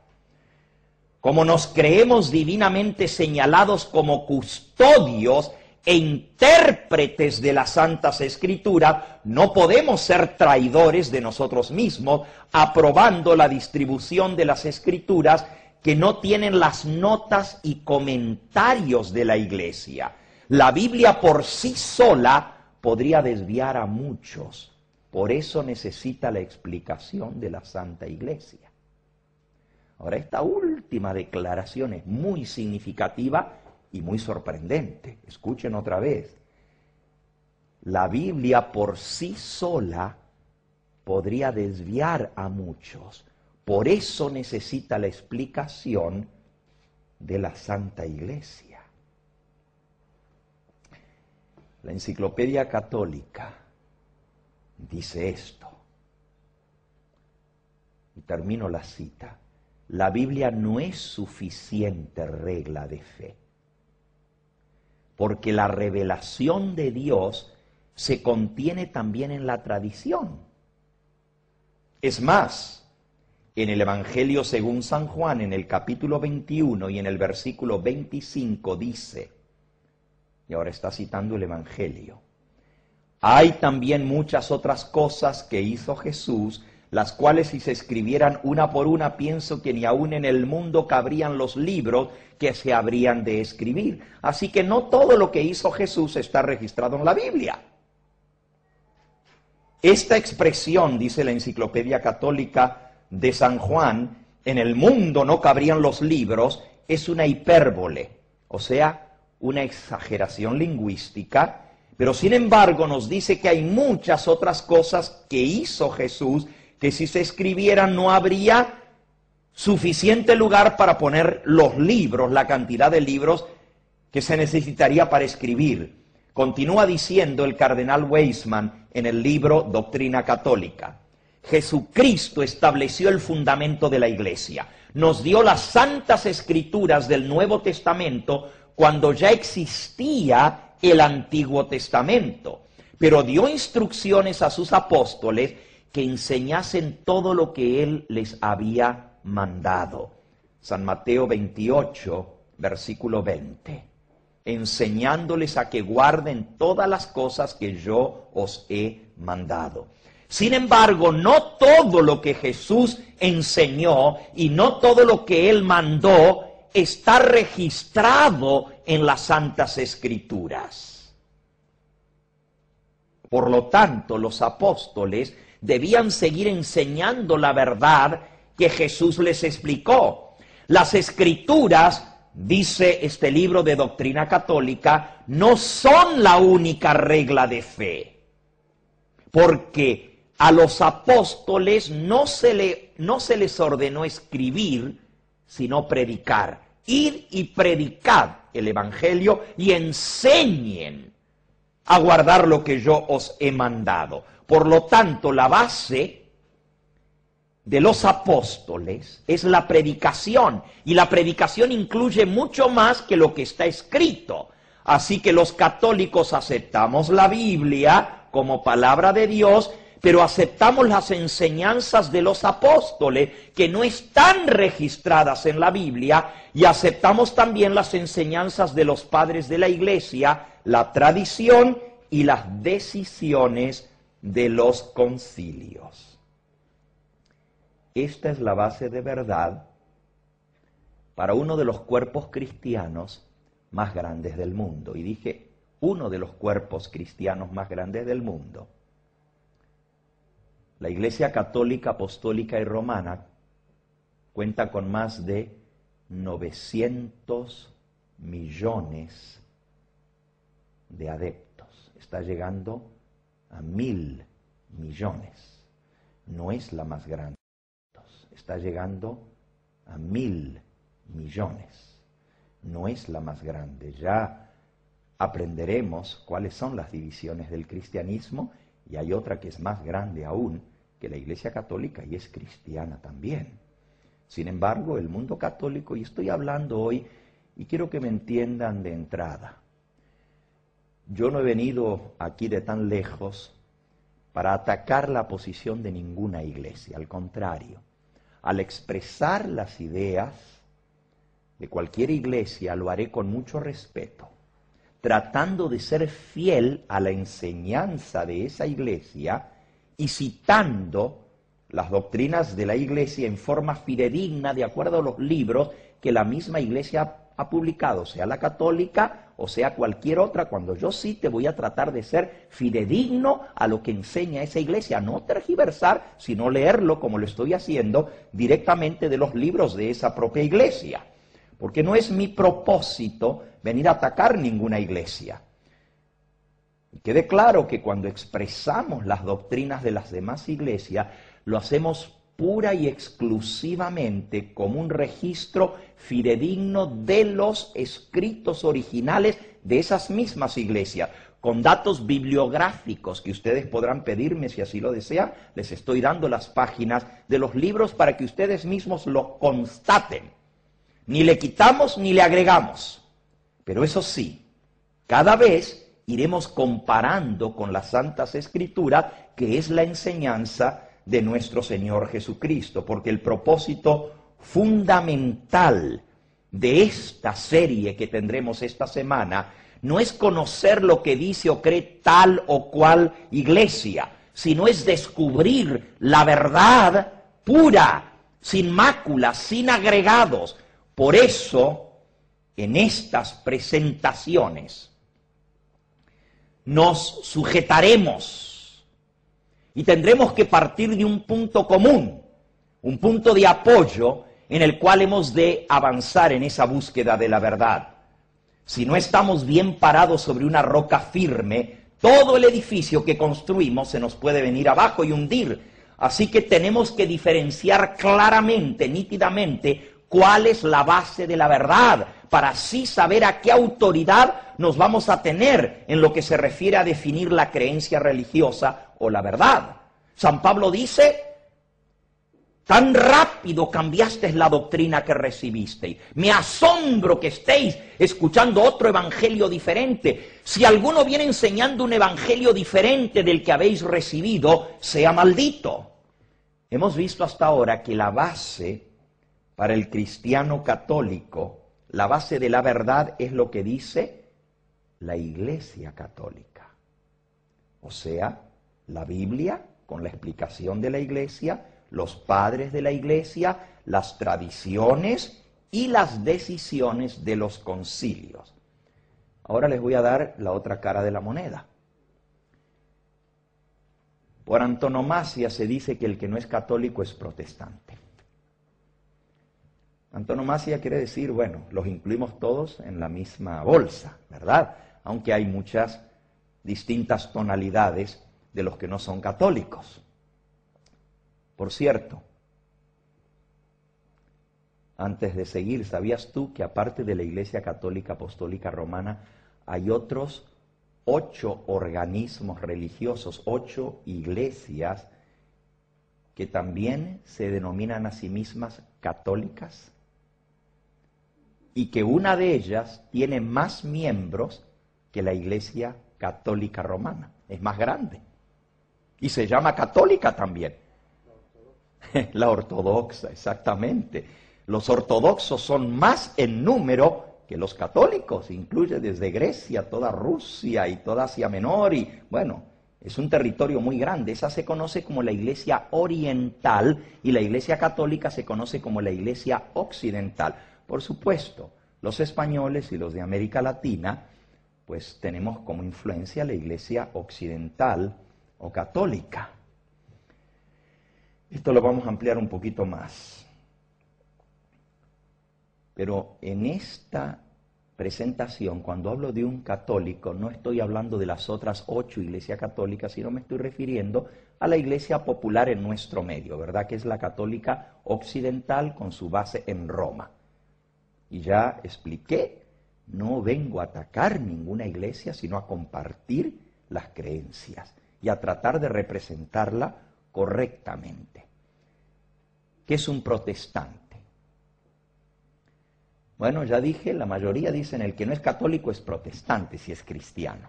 Como nos creemos divinamente señalados como custodios e intérpretes de las Santas Escrituras, no podemos ser traidores de nosotros mismos, aprobando la distribución de las Escrituras que no tienen las notas y comentarios de la Iglesia. La Biblia por sí sola podría desviar a muchos. Por eso necesita la explicación de la Santa Iglesia. Ahora, esta última declaración es muy significativa y muy sorprendente. Escuchen otra vez. La Biblia por sí sola podría desviar a muchos. Por eso necesita la explicación de la Santa Iglesia. La Enciclopedia Católica dice esto, y termino la cita: la Biblia no es suficiente regla de fe, porque la revelación de Dios se contiene también en la tradición. Es más, en el Evangelio según San Juan, en el capítulo 21 y en el versículo 25 dice, y ahora está citando el Evangelio: hay también muchas otras cosas que hizo Jesús, las cuales si se escribieran una por una, pienso que ni aún en el mundo cabrían los libros que se habrían de escribir. Así que no todo lo que hizo Jesús está registrado en la Biblia. Esta expresión, dice la Enciclopedia Católica de San Juan, en el mundo no cabrían los libros, es una hipérbole, o sea, una exageración lingüística, pero sin embargo nos dice que hay muchas otras cosas que hizo Jesús que si se escribieran no habría suficiente lugar para poner los libros, la cantidad de libros que se necesitaría para escribir. Continúa diciendo el cardenal Weisman en el libro Doctrina Católica: Jesucristo estableció el fundamento de la Iglesia, nos dio las santas escrituras del Nuevo Testamento cuando ya existía el Antiguo Testamento, pero dio instrucciones a sus apóstoles que enseñasen todo lo que Él les había mandado. San Mateo 28, versículo 20. Enseñándoles a que guarden todas las cosas que yo os he mandado. Sin embargo, no todo lo que Jesús enseñó y no todo lo que Él mandó está registrado en las Santas Escrituras. Por lo tanto, los apóstoles debían seguir enseñando la verdad que Jesús les explicó. Las Escrituras, dice este libro de Doctrina Católica, no son la única regla de fe, porque a los apóstoles no se les ordenó escribir, sino predicar. Id y predicad el Evangelio y enseñen a guardar lo que yo os he mandado. Por lo tanto, la base de los apóstoles es la predicación, y la predicación incluye mucho más que lo que está escrito. Así que los católicos aceptamos la Biblia como palabra de Dios, pero aceptamos las enseñanzas de los apóstoles que no están registradas en la Biblia, y aceptamos también las enseñanzas de los padres de la Iglesia, la tradición y las decisiones de los concilios. Esta es la base de verdad para uno de los cuerpos cristianos más grandes del mundo. Y dije, uno de los cuerpos cristianos más grandes del mundo. La Iglesia Católica, Apostólica y Romana cuenta con más de 900 millones de adeptos. Está llegando a 1.000 millones. No es la más grande. Está llegando a 1.000 millones. No es la más grande. Ya aprenderemos cuáles son las divisiones del cristianismo, y hay otra que es más grande aún que la Iglesia Católica y es cristiana también. Sin embargo, el mundo católico, y estoy hablando hoy, y quiero que me entiendan de entrada, yo no he venido aquí de tan lejos para atacar la posición de ninguna iglesia, al contrario, al expresar las ideas de cualquier iglesia lo haré con mucho respeto, tratando de ser fiel a la enseñanza de esa iglesia y citando las doctrinas de la iglesia en forma fidedigna de acuerdo a los libros que la misma iglesia ha publicado, sea la católica o sea cualquier otra. Cuando yo cite voy a tratar de ser fidedigno a lo que enseña esa iglesia, no tergiversar, sino leerlo como lo estoy haciendo directamente de los libros de esa propia iglesia. Porque no es mi propósito venir a atacar ninguna iglesia. Y quede claro que cuando expresamos las doctrinas de las demás iglesias, lo hacemos pura y exclusivamente como un registro fidedigno de los escritos originales de esas mismas iglesias, con datos bibliográficos que ustedes podrán pedirme si así lo desean. Les estoy dando las páginas de los libros para que ustedes mismos lo constaten. Ni le quitamos ni le agregamos. Pero eso sí, cada vez iremos comparando con las Santas Escrituras, que es la enseñanza de nuestro Señor Jesucristo, porque el propósito fundamental de esta serie que tendremos esta semana no es conocer lo que dice o cree tal o cual iglesia, sino es descubrir la verdad pura, sin máculas, sin agregados. Por eso, en estas presentaciones, nos sujetaremos y tendremos que partir de un punto común, un punto de apoyo en el cual hemos de avanzar en esa búsqueda de la verdad. Si no estamos bien parados sobre una roca firme, todo el edificio que construimos se nos puede venir abajo y hundir. Así que tenemos que diferenciar claramente, nítidamente, cuál es la base de la verdad, para así saber a qué autoridad nos vamos a tener en lo que se refiere a definir la creencia religiosa o la verdad. San Pablo dice: tan rápido cambiasteis la doctrina que recibisteis. Me asombro que estéis escuchando otro evangelio diferente. Si alguno viene enseñando un evangelio diferente del que habéis recibido, sea maldito. Hemos visto hasta ahora que la base para el cristiano católico, la base de la verdad es lo que dice la Iglesia Católica. O sea, la Biblia, con la explicación de la Iglesia, los padres de la Iglesia, las tradiciones y las decisiones de los concilios. Ahora les voy a dar la otra cara de la moneda. Por antonomasia se dice que el que no es católico es protestante. Antonomasia quiere decir, bueno, los incluimos todos en la misma bolsa, ¿verdad? Aunque hay muchas distintas tonalidades de los que no son católicos. Por cierto, antes de seguir, ¿sabías tú que aparte de la Iglesia Católica Apostólica Romana hay otros 8 organismos religiosos, 8 iglesias que también se denominan a sí mismas católicas? Y que una de ellas tiene más miembros que la Iglesia Católica Romana. Es más grande. Y se llama católica también. La ortodoxa, exactamente. Los ortodoxos son más en número que los católicos. Incluye desde Grecia, toda Rusia y toda Asia Menor. Y bueno, es un territorio muy grande. Esa se conoce como la Iglesia Oriental y la Iglesia Católica se conoce como la Iglesia Occidental. Por supuesto, los españoles y los de América Latina, pues tenemos como influencia la Iglesia Occidental o Católica. Esto lo vamos a ampliar un poquito más. Pero en esta presentación, cuando hablo de un católico, no estoy hablando de las otras 8 iglesias católicas, sino me estoy refiriendo a la iglesia popular en nuestro medio, ¿verdad? Que es la católica occidental con su base en Roma. Y ya expliqué no vengo a atacar ninguna iglesia, sino a compartir las creencias y a tratar de representarla correctamente. ¿Qué es un protestante? Bueno, ya dije, la mayoría dicen el que no es católico es protestante si es cristiano.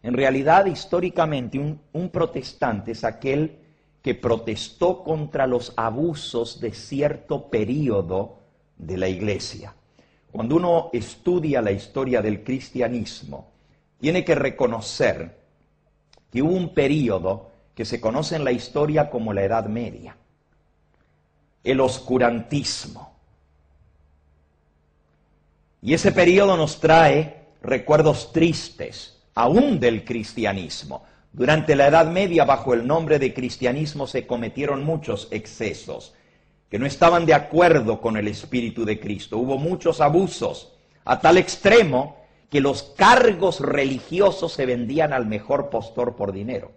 En realidad, históricamente, un protestante es aquel que protestó contra los abusos de cierto período de la iglesia. Cuando uno estudia la historia del cristianismo, tiene que reconocer que hubo un período que se conoce en la historia como la Edad Media, el oscurantismo. Y ese periodo nos trae recuerdos tristes, aún del cristianismo. Durante la Edad Media, bajo el nombre de cristianismo, se cometieron muchos excesos que no estaban de acuerdo con el Espíritu de Cristo. Hubo muchos abusos, a tal extremo que los cargos religiosos se vendían al mejor postor por dinero.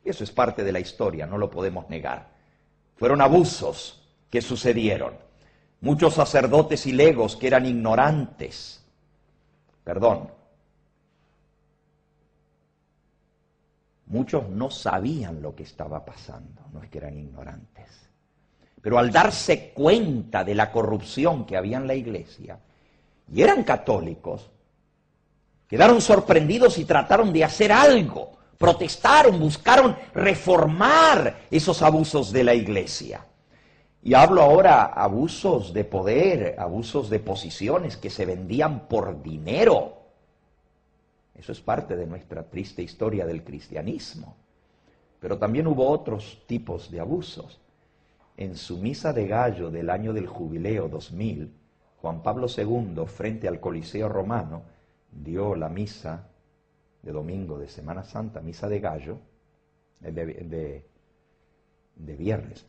Eso es parte de la historia, no lo podemos negar. Fueron abusos que sucedieron. Muchos sacerdotes y legos que eran ignorantes, muchos no sabían lo que estaba pasando, no es que eran ignorantes. Pero al darse cuenta de la corrupción que había en la iglesia, y eran católicos, quedaron sorprendidos y trataron de hacer algo, protestaron, buscaron reformar esos abusos de la iglesia. Y hablo ahora abusos de poder, abusos de posiciones que se vendían por dinero. Eso es parte de nuestra triste historia del cristianismo. Pero también hubo otros tipos de abusos. En su misa de gallo del año del jubileo 2000, Juan Pablo II, frente al Coliseo Romano, dio la misa de domingo de Semana Santa, misa de gallo, de viernes,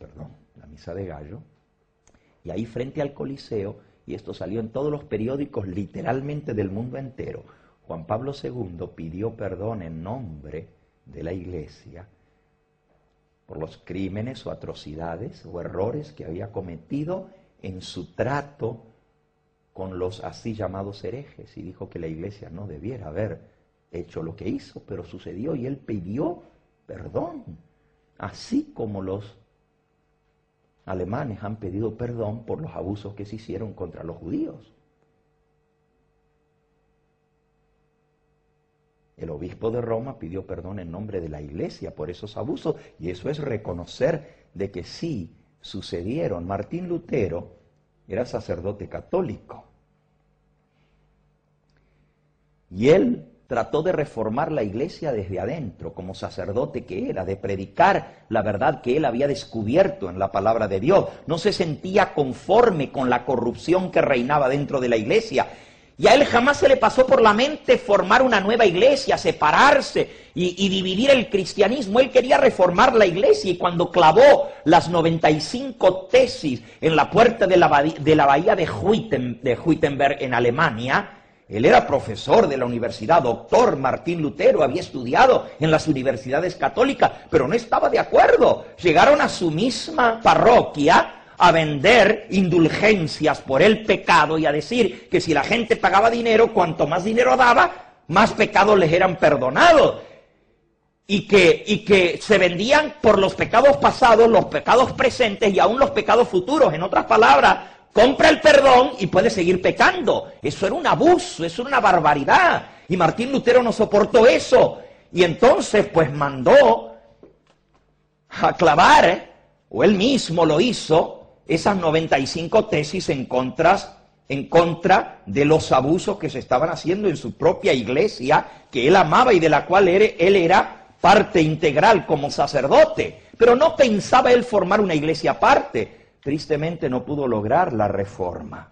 la misa de gallo, y ahí frente al Coliseo, y esto salió en todos los periódicos literalmente del mundo entero, Juan Pablo II pidió perdón en nombre de la iglesia por los crímenes o atrocidades o errores que había cometido en su trato con los así llamados herejes, y dijo que la iglesia no debiera haber hecho lo que hizo, pero sucedió y él pidió perdón, así como los alemanes han pedido perdón por los abusos que se hicieron contra los judíos. El obispo de Roma pidió perdón en nombre de la iglesia por esos abusos, y eso es reconocer de que sí sucedieron. Martín Lutero era sacerdote católico, y él trató de reformar la iglesia desde adentro, como sacerdote que era, de predicar la verdad que él había descubierto en la palabra de Dios. No se sentía conforme con la corrupción que reinaba dentro de la iglesia. Y a él jamás se le pasó por la mente formar una nueva iglesia, separarse y dividir el cristianismo. Él quería reformar la iglesia, y cuando clavó las 95 tesis en la puerta de la bahía de Wittenberg en Alemania, él era profesor de la universidad, doctor Martín Lutero, había estudiado en las universidades católicas, pero no estaba de acuerdo. Llegaron a su misma parroquia a vender indulgencias por el pecado y a decir que si la gente pagaba dinero, cuanto más dinero daba, más pecados les eran perdonados. Y que se vendían por los pecados pasados, los pecados presentes y aún los pecados futuros. En otras palabras, compra el perdón y puede seguir pecando. Eso era un abuso, eso era una barbaridad. Y Martín Lutero no soportó eso. Y entonces pues mandó a clavar, o él mismo lo hizo, esas 95 tesis en contra de los abusos que se estaban haciendo en su propia iglesia, que él amaba y de la cual él era parte integral como sacerdote. Pero no pensaba él formar una iglesia aparte. Tristemente no pudo lograr la reforma.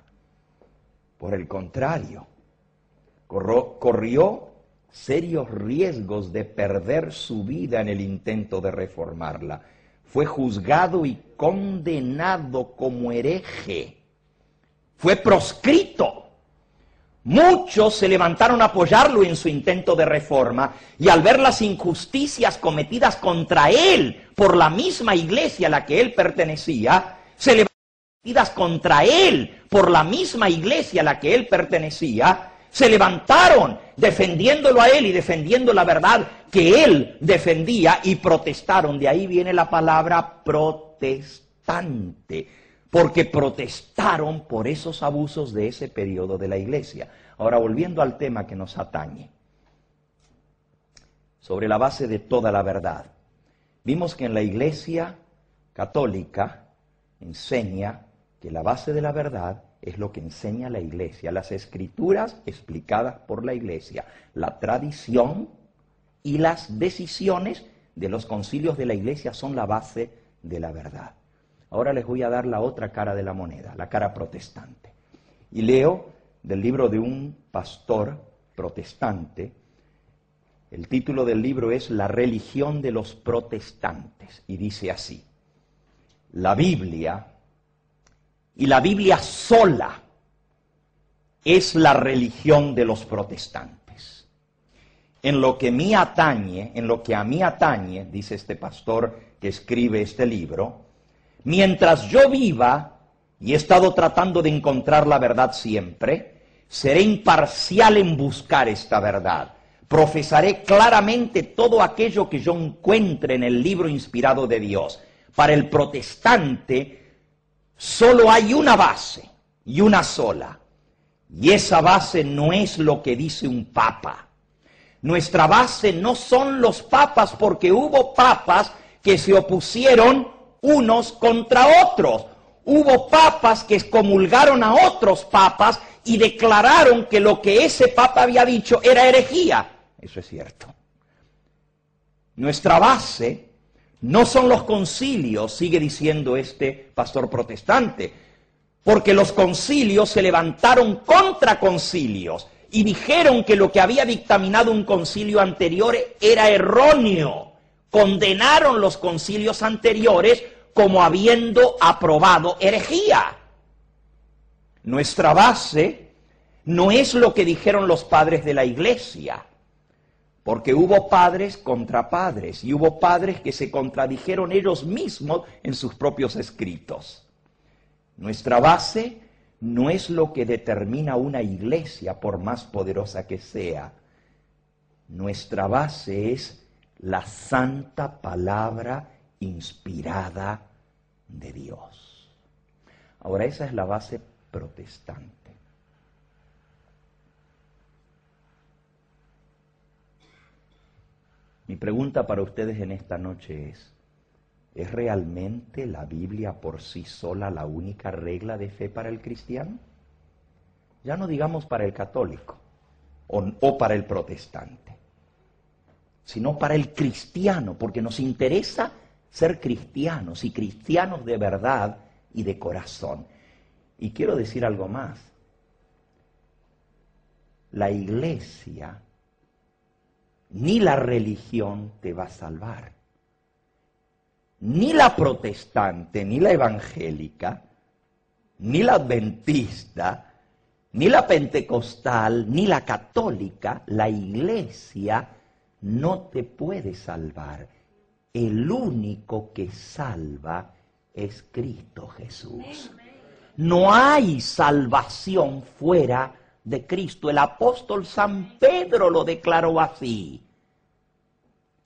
Por el contrario, corrió serios riesgos de perder su vida en el intento de reformarla. Fue juzgado y condenado como hereje. Fue proscrito. Muchos se levantaron a apoyarlo en su intento de reforma, y al ver las injusticias cometidas contra él por la misma iglesia a la que él pertenecía, se levantaron defendiéndolo a él y defendiendo la verdad que él defendía y protestaron. De ahí viene la palabra protestante, porque protestaron por esos abusos de ese periodo de la iglesia. Ahora, volviendo al tema que nos atañe, sobre la base de toda la verdad, vimos que en la iglesia católica enseña que la base de la verdad es lo que enseña la iglesia, las escrituras explicadas por la iglesia, la tradición y las decisiones de los concilios de la iglesia son la base de la verdad. Ahora les voy a dar la otra cara de la moneda, la cara protestante. Y leo del libro de un pastor protestante. El título del libro es La religión de los protestantes y dice así: la Biblia, y la Biblia sola, es la religión de los protestantes. En lo que a mí atañe, dice este pastor que escribe este libro, mientras yo viva, y he estado tratando de encontrar la verdad siempre, seré imparcial en buscar esta verdad. Profesaré claramente todo aquello que yo encuentre en el libro inspirado de Dios. Para el protestante solo hay una base y una sola. Y esa base no es lo que dice un papa. Nuestra base no son los papas, porque hubo papas que se opusieron unos contra otros. Hubo papas que excomulgaron a otros papas y declararon que lo que ese papa había dicho era herejía. Eso es cierto. Nuestra base no son los concilios, sigue diciendo este pastor protestante, porque los concilios se levantaron contra concilios y dijeron que lo que había dictaminado un concilio anterior era erróneo. Condenaron los concilios anteriores como habiendo aprobado herejía. Nuestra base no es lo que dijeron los padres de la iglesia, porque hubo padres contra padres y hubo padres que se contradijeron ellos mismos en sus propios escritos. Nuestra base no es lo que determina una iglesia, por más poderosa que sea. Nuestra base es la santa palabra inspirada de Dios. Ahora, esa es la base protestante. Mi pregunta para ustedes en esta noche ¿es realmente la Biblia por sí sola la única regla de fe para el cristiano? Ya no digamos para el católico o para el protestante, sino para el cristiano, porque nos interesa ser cristianos y cristianos de verdad y de corazón. Y quiero decir algo más. La iglesia ni la religión te va a salvar. Ni la protestante, ni la evangélica, ni la adventista, ni la pentecostal, ni la católica, la iglesia no te puede salvar. El único que salva es Cristo Jesús. No hay salvación fuera de Cristo. El apóstol San Pedro lo declaró así: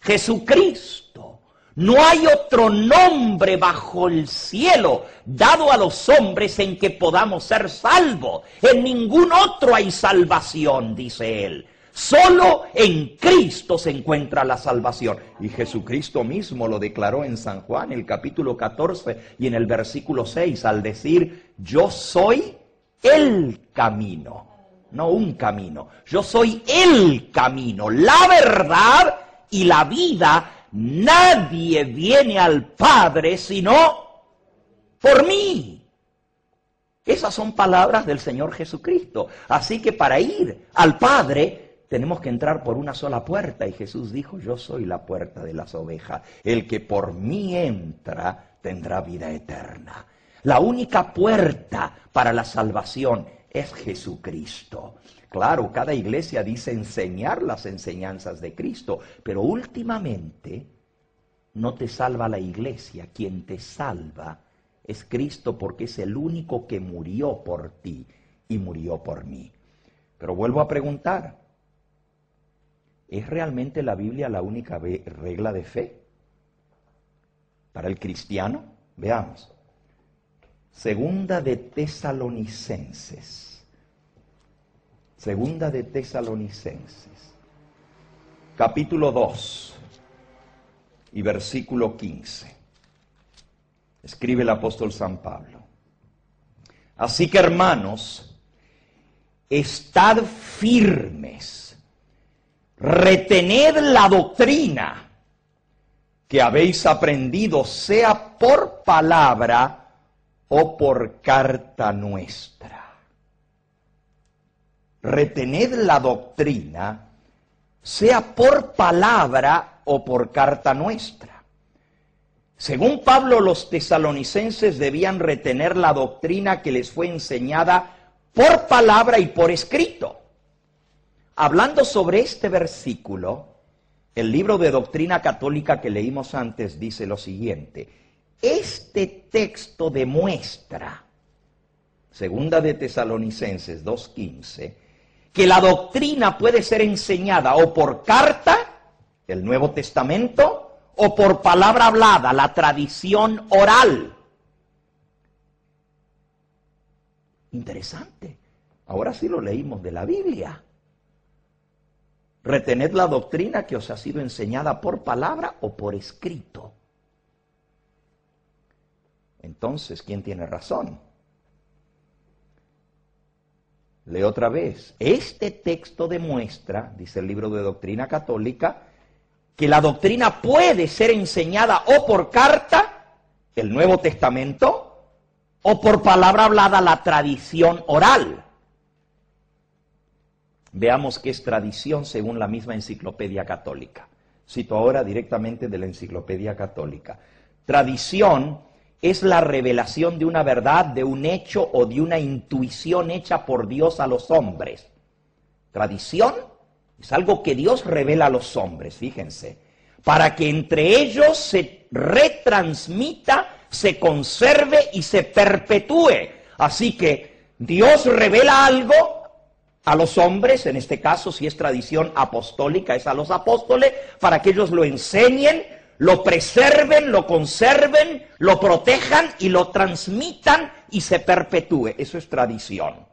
Jesucristo, no hay otro nombre bajo el cielo dado a los hombres en que podamos ser salvos. En ningún otro hay salvación, dice él. Solo en Cristo se encuentra la salvación. Y Jesucristo mismo lo declaró en San Juan, el capítulo 14 y en el versículo 6, al decir: yo soy el camino. No un camino, yo soy el camino, la verdad y la vida. Nadie viene al Padre sino por mí. Esas son palabras del Señor Jesucristo. Así que para ir al Padre tenemos que entrar por una sola puerta. Y Jesús dijo: yo soy la puerta de las ovejas. El que por mí entra tendrá vida eterna. La única puerta para la salvación es Jesucristo. Claro, cada iglesia dice enseñar las enseñanzas de Cristo, pero últimamente no te salva la iglesia. Quien te salva es Cristo, porque es el único que murió por ti y murió por mí. Pero vuelvo a preguntar, ¿es realmente la Biblia la única regla de fe para el cristiano? Veamos. Segunda de Tesalonicenses. Segunda de Tesalonicenses. Capítulo 2 y versículo 15. Escribe el apóstol San Pablo. Así que, hermanos, estad firmes, retened la doctrina que habéis aprendido, sea por palabra o por carta nuestra. Retened la doctrina, sea por palabra o por carta nuestra. Según Pablo, los tesalonicenses debían retener la doctrina que les fue enseñada por palabra y por escrito. Hablando sobre este versículo, el libro de Doctrina Católica que leímos antes dice lo siguiente: este texto demuestra, segunda de Tesalonicenses 2:15, que la doctrina puede ser enseñada o por carta, el Nuevo Testamento, o por palabra hablada, la tradición oral. Interesante. Ahora sí lo leímos de la Biblia. Retened la doctrina que os ha sido enseñada por palabra o por escrito. Entonces, ¿quién tiene razón? Leo otra vez. Este texto demuestra, dice el libro de Doctrina Católica, que la doctrina puede ser enseñada o por carta, el Nuevo Testamento, o por palabra hablada, la tradición oral. Veamos qué es tradición según la misma Enciclopedia Católica. Cito ahora directamente de la Enciclopedia Católica. Tradición es la revelación de una verdad, de un hecho o de una intuición hecha por Dios a los hombres. Tradición es algo que Dios revela a los hombres, fíjense, para que entre ellos se retransmita, se conserve y se perpetúe. Así que Dios revela algo a los hombres, en este caso si es tradición apostólica, es a los apóstoles, para que ellos lo enseñen, lo preserven, lo conserven, lo protejan y lo transmitan y se perpetúe. Eso es tradición.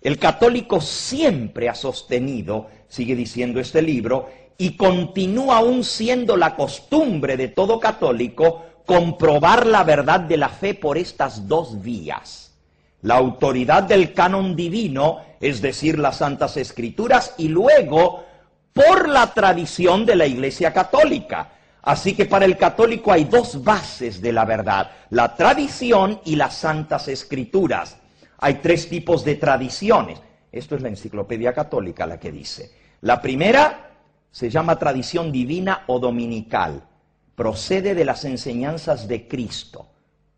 El católico siempre ha sostenido, sigue diciendo este libro, y continúa aún siendo la costumbre de todo católico, comprobar la verdad de la fe por estas dos vías. La autoridad del canon divino, es decir, las Santas Escrituras, y luego por la tradición de la Iglesia Católica. Así que para el católico hay dos bases de la verdad, la tradición y las Santas Escrituras. Hay tres tipos de tradiciones. Esto es la Enciclopedia Católica la que dice. La primera se llama tradición divina o dominical. Procede de las enseñanzas de Cristo.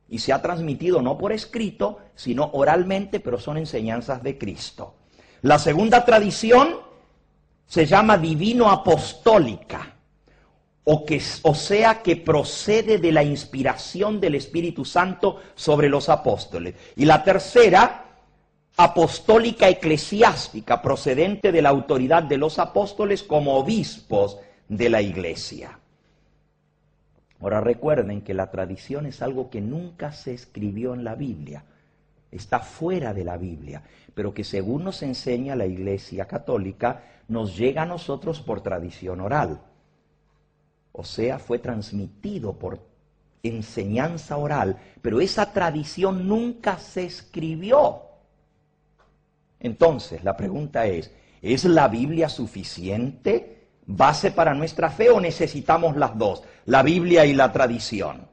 Y se ha transmitido no por escrito, sino oralmente, pero son enseñanzas de Cristo. La segunda tradición se llama divino-apostólica, o sea que procede de la inspiración del Espíritu Santo sobre los apóstoles. Y la tercera, apostólica eclesiástica, procedente de la autoridad de los apóstoles como obispos de la Iglesia. Ahora recuerden que la tradición es algo que nunca se escribió en la Biblia, está fuera de la Biblia, pero que según nos enseña la Iglesia Católica, nos llega a nosotros por tradición oral. O sea, fue transmitido por enseñanza oral, pero esa tradición nunca se escribió. Entonces, la pregunta ¿es la Biblia suficiente base para nuestra fe o necesitamos las dos, la Biblia y la tradición?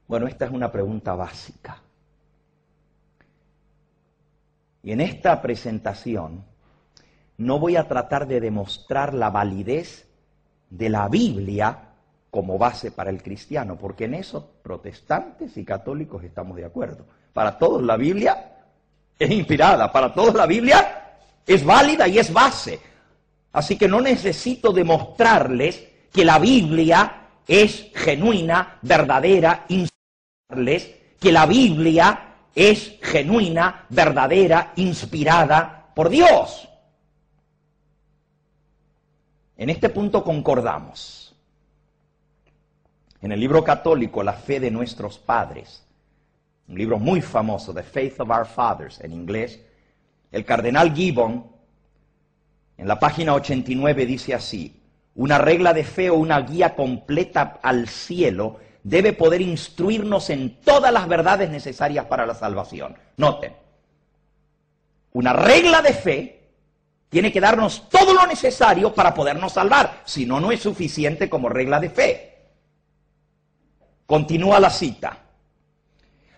Bueno, esta es una pregunta básica. Y en esta presentación no voy a tratar de demostrar la validez de la Biblia como base para el cristiano, porque en eso protestantes y católicos estamos de acuerdo. Para todos la Biblia es inspirada, para todos la Biblia es válida y es base. Así que no necesito demostrarles que la Biblia es genuina, verdadera, inspirarles que la Biblia es genuina, verdadera, inspirada por Dios. En este punto concordamos. En el libro católico La fe de nuestros padres, un libro muy famoso, The Faith of Our Fathers, en inglés, el cardenal Gibbon, en la página 89 dice así: una regla de fe o una guía completa al cielo debe poder instruirnos en todas las verdades necesarias para la salvación. Noten, una regla de fe tiene que darnos todo lo necesario para podernos salvar, si no, no es suficiente como regla de fe. Continúa la cita.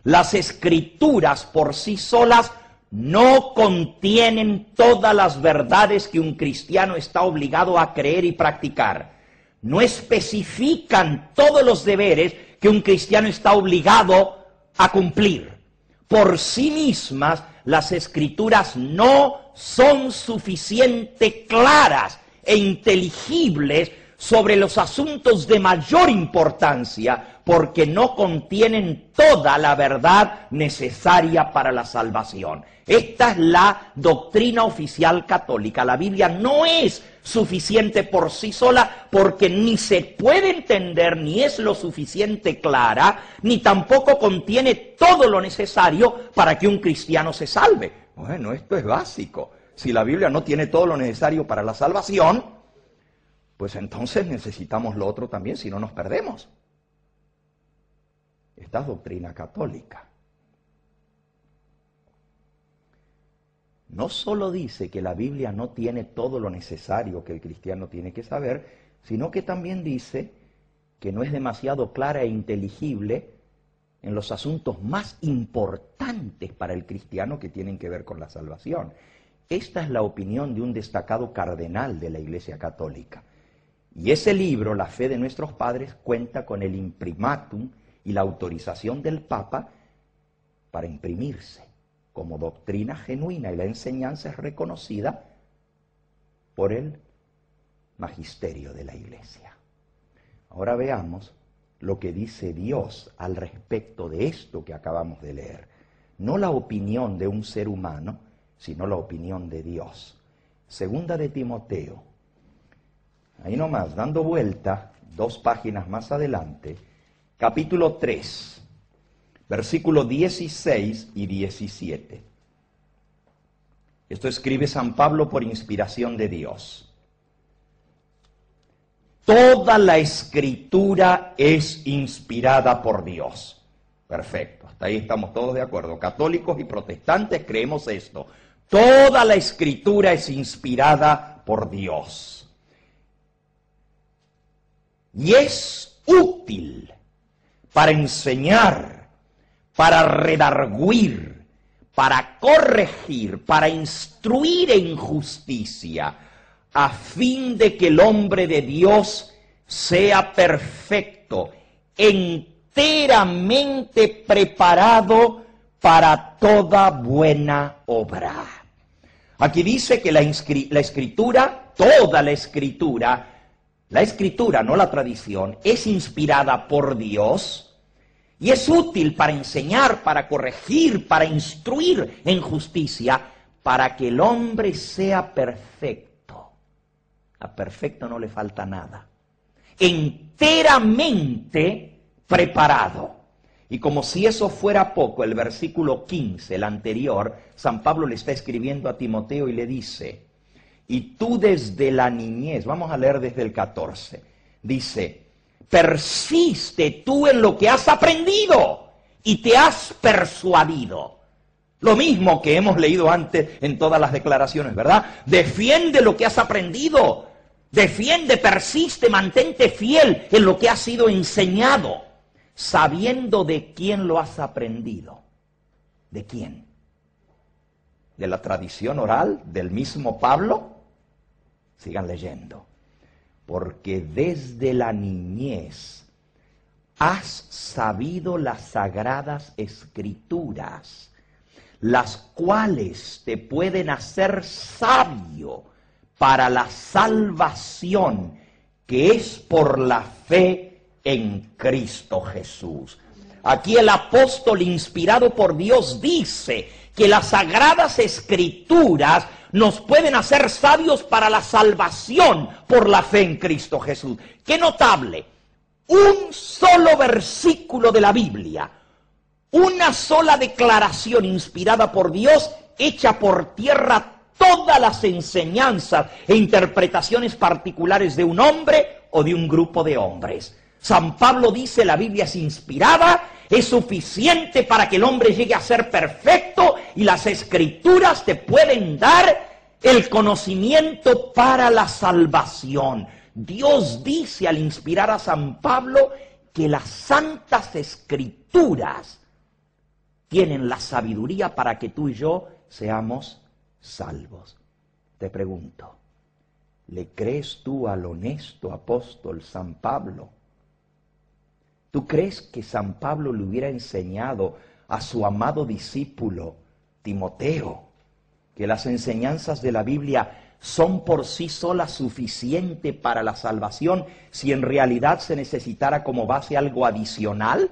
Las escrituras por sí solas no contienen todas las verdades que un cristiano está obligado a creer y practicar. No especifican todos los deberes que un cristiano está obligado a cumplir. Por sí mismas, las escrituras no son suficientemente claras e inteligibles sobre los asuntos de mayor importancia, porque no contienen toda la verdad necesaria para la salvación. Esta es la doctrina oficial católica. La Biblia no es suficiente por sí sola, porque ni se puede entender, ni es lo suficiente clara, ni tampoco contiene todo lo necesario para que un cristiano se salve. Bueno, esto es básico. Si la Biblia no tiene todo lo necesario para la salvación, pues entonces necesitamos lo otro también, si no nos perdemos. Esta es doctrina católica. No solo dice que la Biblia no tiene todo lo necesario que el cristiano tiene que saber, sino que también dice que no es demasiado clara e inteligible en los asuntos más importantes para el cristiano que tienen que ver con la salvación. Esta es la opinión de un destacado cardenal de la Iglesia Católica. Y ese libro, La fe de nuestros padres, cuenta con el imprimatum y la autorización del Papa para imprimirse como doctrina genuina, y la enseñanza es reconocida por el magisterio de la Iglesia. Ahora veamos lo que dice Dios al respecto de esto que acabamos de leer. No la opinión de un ser humano, sino la opinión de Dios. Segunda de Timoteo. Ahí nomás, dando vuelta, 2 páginas más adelante, capítulo 3, versículos 16 y 17. Esto escribe San Pablo por inspiración de Dios. Toda la escritura es inspirada por Dios. Perfecto, hasta ahí estamos todos de acuerdo. Católicos y protestantes creemos esto. Toda la escritura es inspirada por Dios. Y es útil para enseñar, para redarguir, para corregir, para instruir en justicia, a fin de que el hombre de Dios sea perfecto, enteramente preparado para toda buena obra. Aquí dice que la escritura, toda la escritura, no la tradición, es inspirada por Dios y es útil para enseñar, para corregir, para instruir en justicia, para que el hombre sea perfecto. A perfecto no le falta nada. Enteramente preparado. Y como si eso fuera poco, el versículo 15, el anterior, San Pablo le está escribiendo a Timoteo y le dice: y tú desde la niñez, vamos a leer desde el 14, dice: persiste tú en lo que has aprendido y te has persuadido. Lo mismo que hemos leído antes en todas las declaraciones, ¿verdad? Defiende lo que has aprendido, defiende, persiste, mantente fiel en lo que has sido enseñado, sabiendo de quién lo has aprendido. ¿De quién? ¿De la tradición oral del mismo Pablo? Sigan leyendo. Porque desde la niñez has sabido las sagradas escrituras, las cuales te pueden hacer sabio para la salvación que es por la fe en Cristo Jesús. Aquí el apóstol inspirado por Dios dice que las sagradas escrituras nos pueden hacer sabios para la salvación por la fe en Cristo Jesús. ¡Qué notable! Un solo versículo de la Biblia, una sola declaración inspirada por Dios, echa por tierra todas las enseñanzas e interpretaciones particulares de un hombre o de un grupo de hombres. San Pablo dice, la Biblia es inspirada, es suficiente para que el hombre llegue a ser perfecto y las escrituras te pueden dar el conocimiento para la salvación. Dios dice al inspirar a San Pablo que las santas escrituras tienen la sabiduría para que tú y yo seamos salvos. Te pregunto, ¿le crees tú al honesto apóstol San Pablo? ¿Tú crees que San Pablo le hubiera enseñado a su amado discípulo Timoteo que las enseñanzas de la Biblia son por sí solas suficientes para la salvación si en realidad se necesitara como base algo adicional?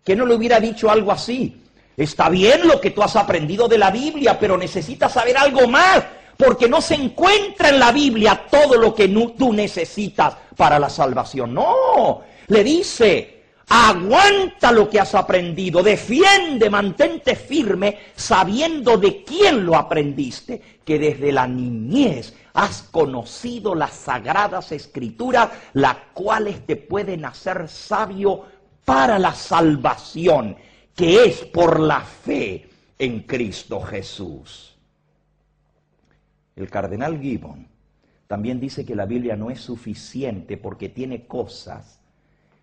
¿Que no le hubiera dicho algo así? Está bien lo que tú has aprendido de la Biblia, pero necesitas saber algo más, porque no se encuentra en la Biblia todo lo que tú necesitas para la salvación. No, le dice, aguanta lo que has aprendido, defiende, mantente firme, sabiendo de quién lo aprendiste, que desde la niñez has conocido las sagradas escrituras, las cuales te pueden hacer sabio para la salvación, que es por la fe en Cristo Jesús. El cardenal Gibbon también dice que la Biblia no es suficiente porque tiene cosas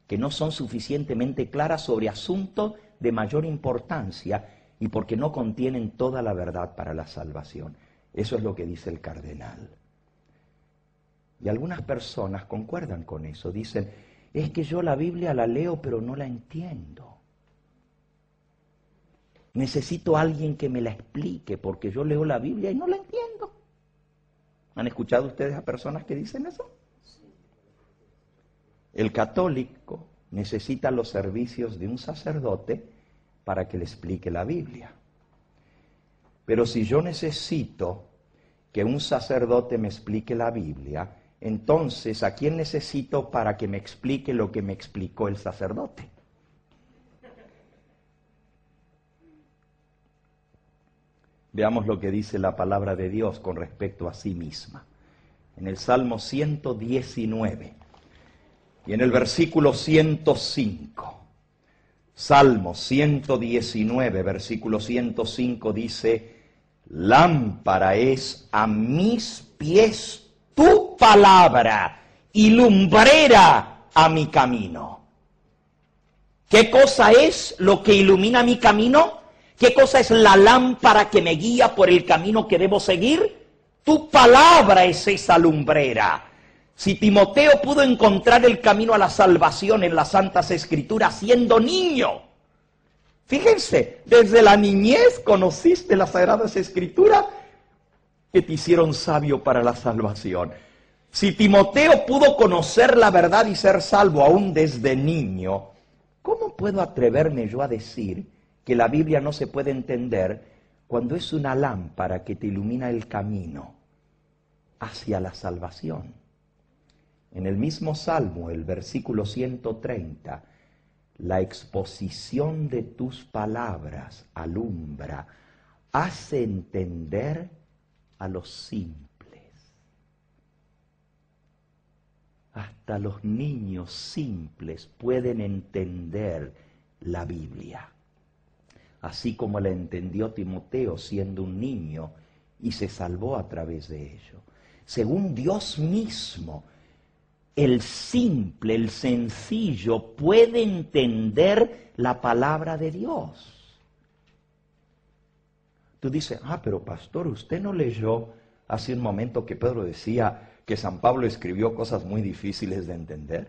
que no son suficientemente claras sobre asuntos de mayor importancia y porque no contienen toda la verdad para la salvación. Eso es lo que dice el cardenal. Y algunas personas concuerdan con eso, dicen, es que yo la Biblia la leo pero no la entiendo. Necesito a alguien que me la explique porque yo leo la Biblia y no la entiendo. ¿Han escuchado ustedes a personas que dicen eso? El católico necesita los servicios de un sacerdote para que le explique la Biblia. Pero si yo necesito que un sacerdote me explique la Biblia, entonces ¿a quién necesito para que me explique lo que me explicó el sacerdote? Veamos lo que dice la palabra de Dios con respecto a sí misma. En el Salmo 119 y en el versículo 105. Salmo 119, versículo 105 dice, lámpara es a mis pies tu palabra y lumbrera a mi camino. ¿Qué cosa es lo que ilumina mi camino? ¿Qué cosa es la lámpara que me guía por el camino que debo seguir? Tu palabra es esa lumbrera. Si Timoteo pudo encontrar el camino a la salvación en las Santas Escrituras siendo niño, fíjense, desde la niñez conociste las Sagradas Escrituras que te hicieron sabio para la salvación. Si Timoteo pudo conocer la verdad y ser salvo aún desde niño, ¿cómo puedo atreverme yo a decir que la Biblia no se puede entender cuando es una lámpara que te ilumina el camino hacia la salvación? En el mismo Salmo, el versículo 130, la exposición de tus palabras alumbra, hace entender a los simples. Hasta los niños simples pueden entender la Biblia. Así como la entendió Timoteo siendo un niño y se salvó a través de ello. Según Dios mismo, el simple, el sencillo puede entender la palabra de Dios. Tú dices, pero pastor, ¿usted no leyó hace un momento que Pedro decía que San Pablo escribió cosas muy difíciles de entender?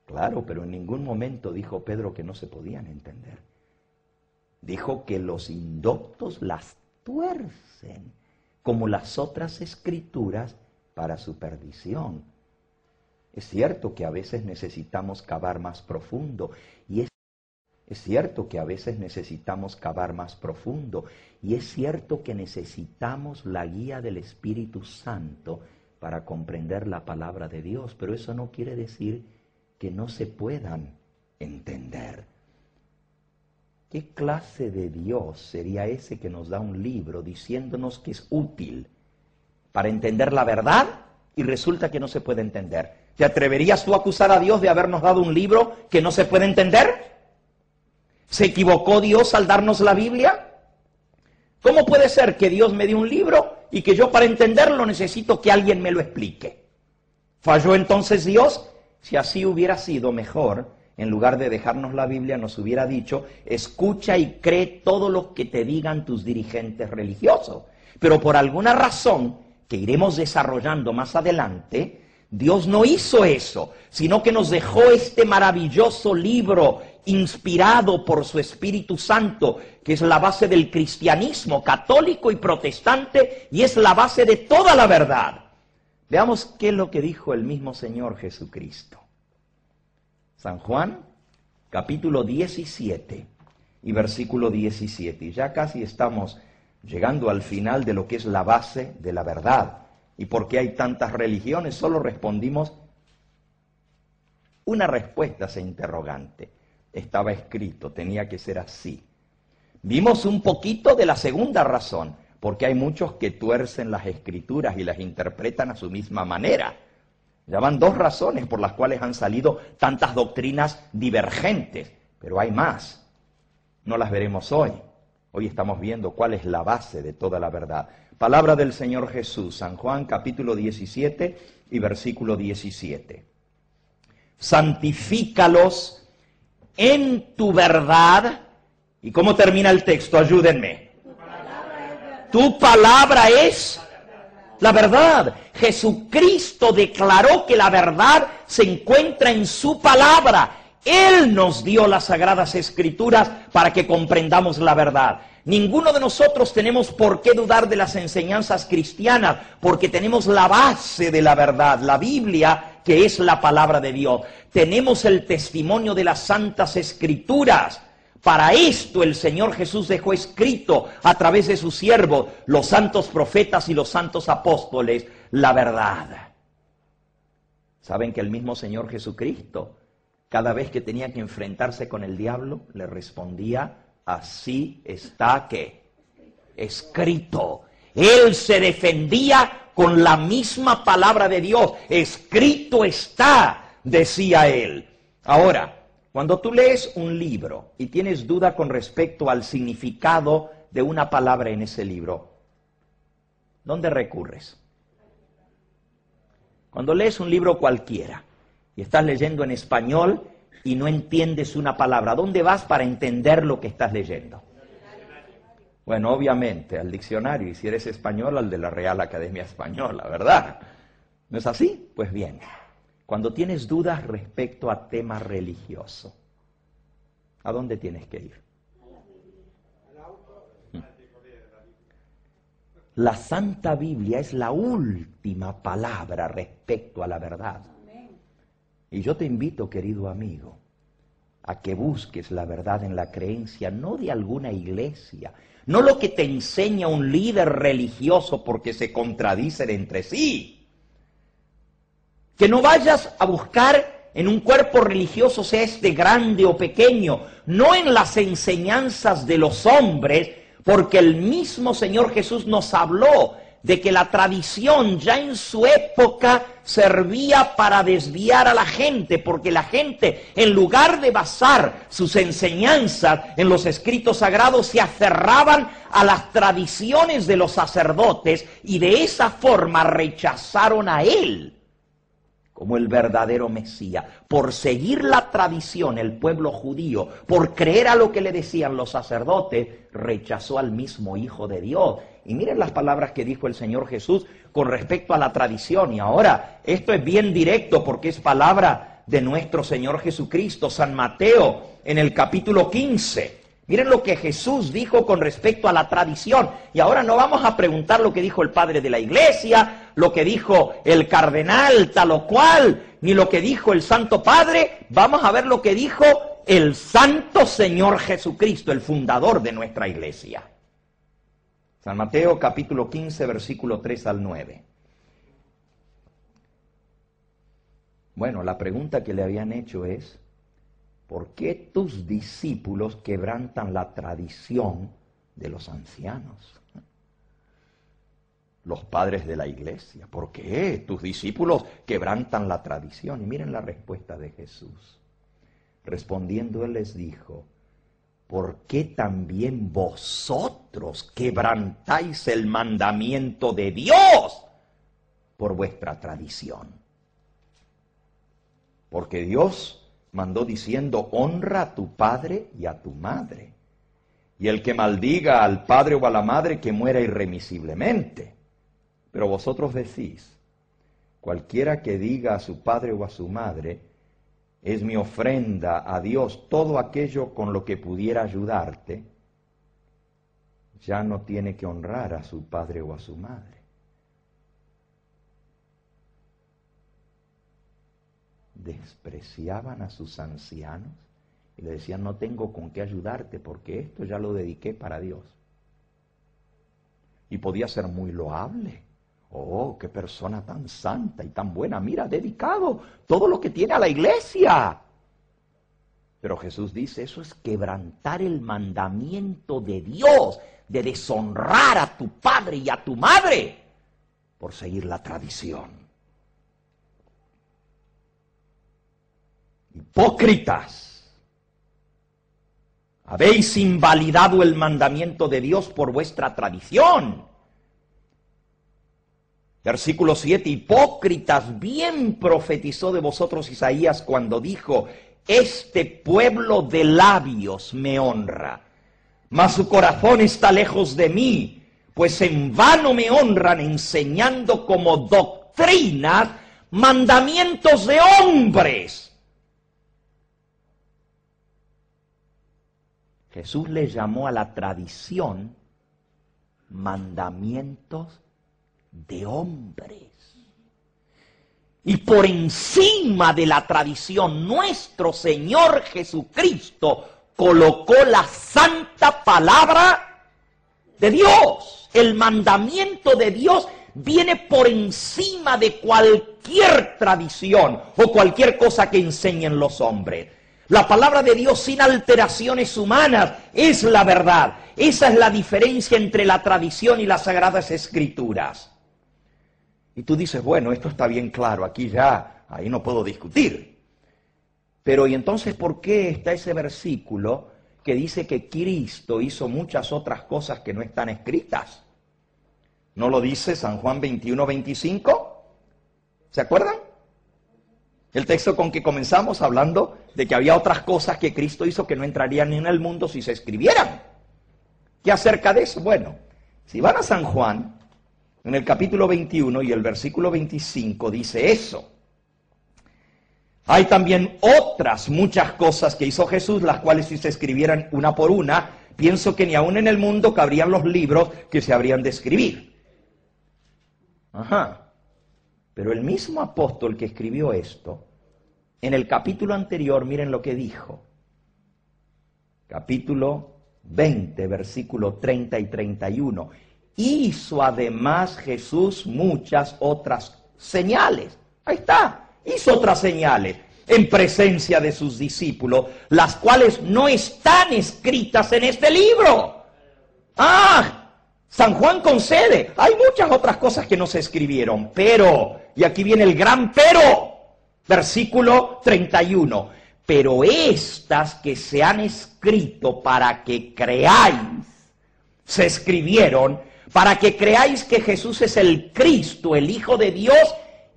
Claro, pero en ningún momento dijo Pedro que no se podían entender. Dijo que los indoctos las tuercen como las otras escrituras para su perdición. Es cierto que a veces necesitamos cavar más profundo, y es cierto que a veces necesitamos cavar más profundo, y es cierto que necesitamos la guía del Espíritu Santo para comprender la palabra de Dios, pero eso no quiere decir que no se puedan entender. ¿Qué clase de Dios sería ese que nos da un libro diciéndonos que es útil para entender la verdad y resulta que no se puede entender? ¿Te atreverías tú a acusar a Dios de habernos dado un libro que no se puede entender? ¿Se equivocó Dios al darnos la Biblia? ¿Cómo puede ser que Dios me dé un libro y que yo para entenderlo necesito que alguien me lo explique? ¿Falló entonces Dios? Si así hubiera sido mejor, en lugar de dejarnos la Biblia, nos hubiera dicho, escucha y cree todo lo que te digan tus dirigentes religiosos. Pero por alguna razón que iremos desarrollando más adelante, Dios no hizo eso, sino que nos dejó este maravilloso libro inspirado por su Espíritu Santo, que es la base del cristianismo católico y protestante, y es la base de toda la verdad. Veamos qué es lo que dijo el mismo Señor Jesucristo. San Juan, capítulo 17 y versículo 17. Y ya casi estamos llegando al final de lo que es la base de la verdad. ¿Y por qué hay tantas religiones? Solo respondimos una respuesta a ese interrogante. Estaba escrito, tenía que ser así. Vimos un poquito de la segunda razón, porque hay muchos que tuercen las escrituras y las interpretan a su misma manera. Ya van dos razones por las cuales han salido tantas doctrinas divergentes, pero hay más. No las veremos hoy. Hoy estamos viendo cuál es la base de toda la verdad. Palabra del Señor Jesús, San Juan capítulo 17 y versículo 17. Santifícalos en tu verdad. ¿Y cómo termina el texto? Ayúdenme. Tu palabra es la verdad. Jesucristo declaró que la verdad se encuentra en su palabra. Él nos dio las Sagradas Escrituras para que comprendamos la verdad. Ninguno de nosotros tenemos por qué dudar de las enseñanzas cristianas, porque tenemos la base de la verdad, la Biblia, que es la palabra de Dios. Tenemos el testimonio de las Santas Escrituras. Para esto el Señor Jesús dejó escrito a través de sus siervos, los santos profetas y los santos apóstoles, la verdad. ¿Saben que el mismo Señor Jesucristo, cada vez que tenía que enfrentarse con el diablo, le respondía, así está que escrito? Él se defendía con la misma palabra de Dios. Escrito está, decía él. Ahora, cuando tú lees un libro y tienes duda con respecto al significado de una palabra en ese libro, ¿dónde recurres? Cuando lees un libro cualquiera y estás leyendo en español y no entiendes una palabra, ¿dónde vas para entender lo que estás leyendo? Bueno, obviamente al diccionario, y si eres español, al de la Real Academia Española, ¿verdad? ¿No es así? Pues bien, cuando tienes dudas respecto a tema religioso, ¿a dónde tienes que ir? La Santa Biblia es la última palabra respecto a la verdad. Y yo te invito, querido amigo, a que busques la verdad en la creencia, no de alguna iglesia, no lo que te enseña un líder religioso porque se contradicen entre sí. Que no vayas a buscar en un cuerpo religioso, sea este grande o pequeño, no en las enseñanzas de los hombres, porque el mismo Señor Jesús nos habló de que la tradición ya en su época servía para desviar a la gente, porque la gente, en lugar de basar sus enseñanzas en los escritos sagrados, se aferraban a las tradiciones de los sacerdotes y de esa forma rechazaron a Él como el verdadero Mesías. Por seguir la tradición, el pueblo judío, por creer a lo que le decían los sacerdotes, rechazó al mismo Hijo de Dios. Y miren las palabras que dijo el Señor Jesús con respecto a la tradición. Y ahora, esto es bien directo porque es palabra de nuestro Señor Jesucristo. San Mateo, en el capítulo 15. Miren lo que Jesús dijo con respecto a la tradición. Y ahora no vamos a preguntar lo que dijo el padre de la iglesia, lo que dijo el cardenal tal o cual, ni lo que dijo el Santo Padre, vamos a ver lo que dijo el Santo Señor Jesucristo, el fundador de nuestra iglesia. San Mateo capítulo 15, versículo 3 al 9. Bueno, la pregunta que le habían hecho es, ¿por qué tus discípulos quebrantan la tradición de los ancianos? Los padres de la iglesia. ¿Por qué tus discípulos quebrantan la tradición? Y miren la respuesta de Jesús. Respondiendo él les dijo, ¿por qué también vosotros quebrantáis el mandamiento de Dios por vuestra tradición? Porque Dios mandó diciendo, honra a tu padre y a tu madre. Y el que maldiga al padre o a la madre, que muera irremisiblemente. Pero vosotros decís, cualquiera que diga a su padre o a su madre, es mi ofrenda a Dios, todo aquello con lo que pudiera ayudarte, ya no tiene que honrar a su padre o a su madre. Despreciaban a sus ancianos y le decían, no tengo con qué ayudarte porque esto ya lo dediqué para Dios. Y podía ser muy loable. Oh, qué persona tan santa y tan buena, mira, dedicado todo lo que tiene a la iglesia. Pero Jesús dice, eso es quebrantar el mandamiento de Dios, de deshonrar a tu padre y a tu madre por seguir la tradición. Hipócritas, habéis invalidado el mandamiento de Dios por vuestra tradición. Versículo 7, hipócritas, bien profetizó de vosotros Isaías cuando dijo, este pueblo de labios me honra, mas su corazón está lejos de mí, pues en vano me honran enseñando como doctrinas mandamientos de hombres. Jesús le llamó a la tradición mandamientos de hombres. Y por encima de la tradición, nuestro Señor Jesucristo colocó la santa palabra de Dios. El mandamiento de Dios viene por encima de cualquier tradición o cualquier cosa que enseñen los hombres. La palabra de Dios sin alteraciones humanas es la verdad. Esa es la diferencia entre la tradición y las Sagradas Escrituras. Y tú dices, bueno, esto está bien claro, aquí ya, ahí no puedo discutir. Pero ¿y entonces por qué está ese versículo que dice que Cristo hizo muchas otras cosas que no están escritas? ¿No lo dice San Juan 21, 25? ¿Se acuerdan? El texto con que comenzamos hablando de que había otras cosas que Cristo hizo que no entrarían ni en el mundo si se escribieran. ¿Qué acerca de eso? Bueno, si van a San Juan, en el capítulo 21 y el versículo 25 dice eso. Hay también otras muchas cosas que hizo Jesús, las cuales si se escribieran una por una, pienso que ni aún en el mundo cabrían los libros que se habrían de escribir. Ajá. Pero el mismo apóstol que escribió esto, en el capítulo anterior, miren lo que dijo. Capítulo 20, versículo 30 y 31. Hizo además Jesús muchas otras señales. Ahí está, hizo otras señales en presencia de sus discípulos, las cuales no están escritas en este libro. San Juan concede, hay muchas otras cosas que no se escribieron, pero, y aquí viene el gran pero, versículo 31, pero estas que se han escrito para que creáis, se escribieron para que creáis que Jesús es el Cristo, el Hijo de Dios,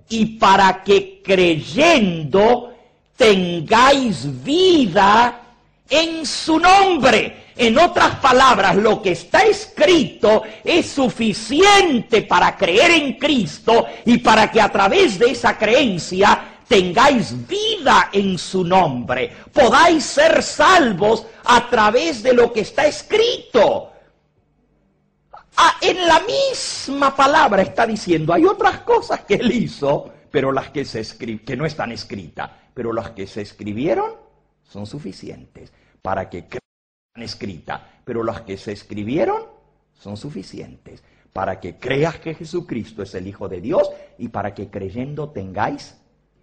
y para que creyendo tengáis vida en su nombre. En otras palabras, lo que está escrito es suficiente para creer en Cristo y para que a través de esa creencia tengáis vida en su nombre. Podáis ser salvos a través de lo que está escrito. En la misma palabra está diciendo, hay otras cosas que él hizo, pero las que no están escritas, pero las que se escribieron son suficientes para que crean escritas, pero las que se escribieron son suficientes para que creas que Jesucristo es el Hijo de Dios y para que creyendo tengáis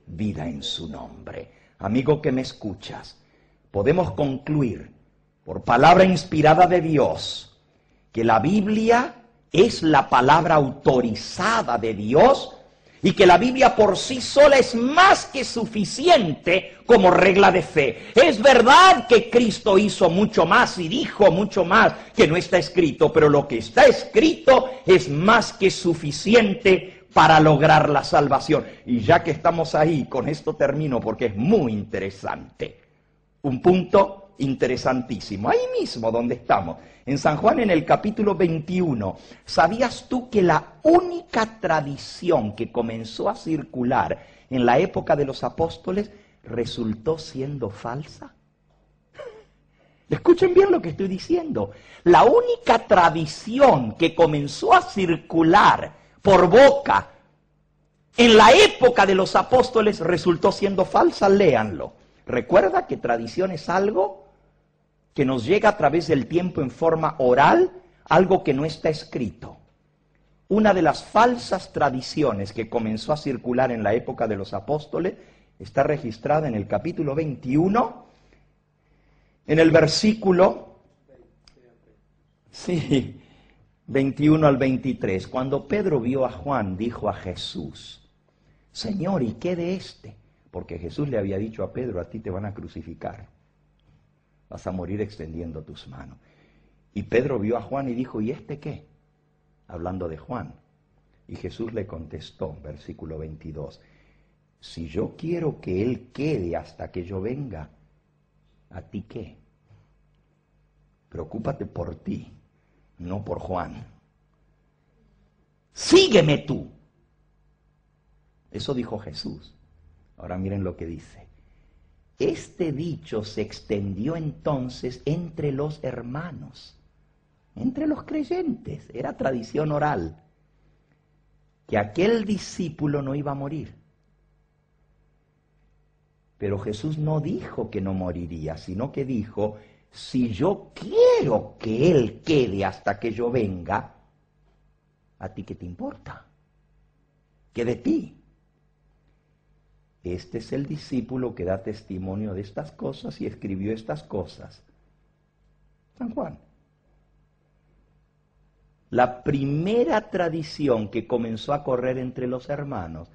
vida en su nombre. Amigo que me escuchas, podemos concluir por palabra inspirada de Dios que la Biblia es la palabra autorizada de Dios y que la Biblia por sí sola es más que suficiente como regla de fe. Es verdad que Cristo hizo mucho más y dijo mucho más que no está escrito, pero lo que está escrito es más que suficiente para lograr la salvación. Y ya que estamos ahí, con esto termino porque es muy interesante. Un punto interesantísimo, ahí mismo donde estamos, en San Juan en el capítulo 21. ¿Sabías tú que la única tradición que comenzó a circular en la época de los apóstoles resultó siendo falsa? Escuchen bien lo que estoy diciendo. La única tradición que comenzó a circular por boca en la época de los apóstoles resultó siendo falsa. Léanlo. Recuerda que tradición es algo que nos llega a través del tiempo en forma oral, algo que no está escrito. Una de las falsas tradiciones que comenzó a circular en la época de los apóstoles está registrada en el capítulo 21, en el versículo 21 al 23. Cuando Pedro vio a Juan, dijo a Jesús, Señor, ¿y qué de este? Porque Jesús le había dicho a Pedro, a ti te van a crucificar. Vas a morir extendiendo tus manos. Y Pedro vio a Juan y dijo, ¿y este qué? Hablando de Juan. Y Jesús le contestó, versículo 22, si yo quiero que él quede hasta que yo venga, ¿a ti qué? Preocúpate por ti, no por Juan. Sígueme tú. Eso dijo Jesús. Ahora miren lo que dice. Este dicho se extendió entonces entre los hermanos, entre los creyentes. Era tradición oral, que aquel discípulo no iba a morir. Pero Jesús no dijo que no moriría, sino que dijo, si yo quiero que él quede hasta que yo venga, ¿a ti qué te importa? ¿Qué de ti? Este es el discípulo que da testimonio de estas cosas y escribió estas cosas. San Juan. La primera tradición que comenzó a correr entre los hermanos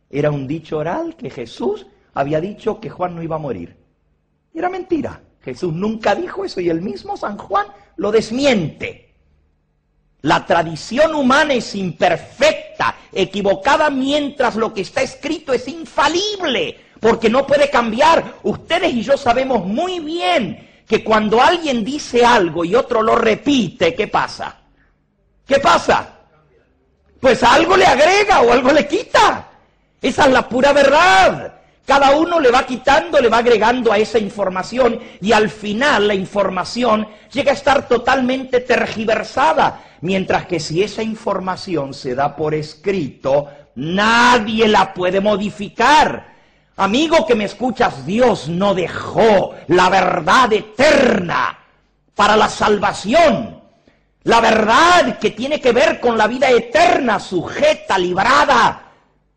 era un dicho oral que Jesús había dicho que Juan no iba a morir. Era mentira. Jesús nunca dijo eso y el mismo San Juan lo desmiente. La tradición humana es imperfecta, equivocada, mientras lo que está escrito es infalible, porque no puede cambiar. Ustedes y yo sabemos muy bien que cuando alguien dice algo y otro lo repite, ¿qué pasa? ¿Qué pasa? Pues algo le agrega o algo le quita. Esa es la pura verdad. Cada uno le va quitando, le va agregando a esa información y al final la información llega a estar totalmente tergiversada. Mientras que si esa información se da por escrito, nadie la puede modificar. Amigo que me escuchas, Dios no dejó la verdad eterna para la salvación. La verdad que tiene que ver con la vida eterna, sujeta, librada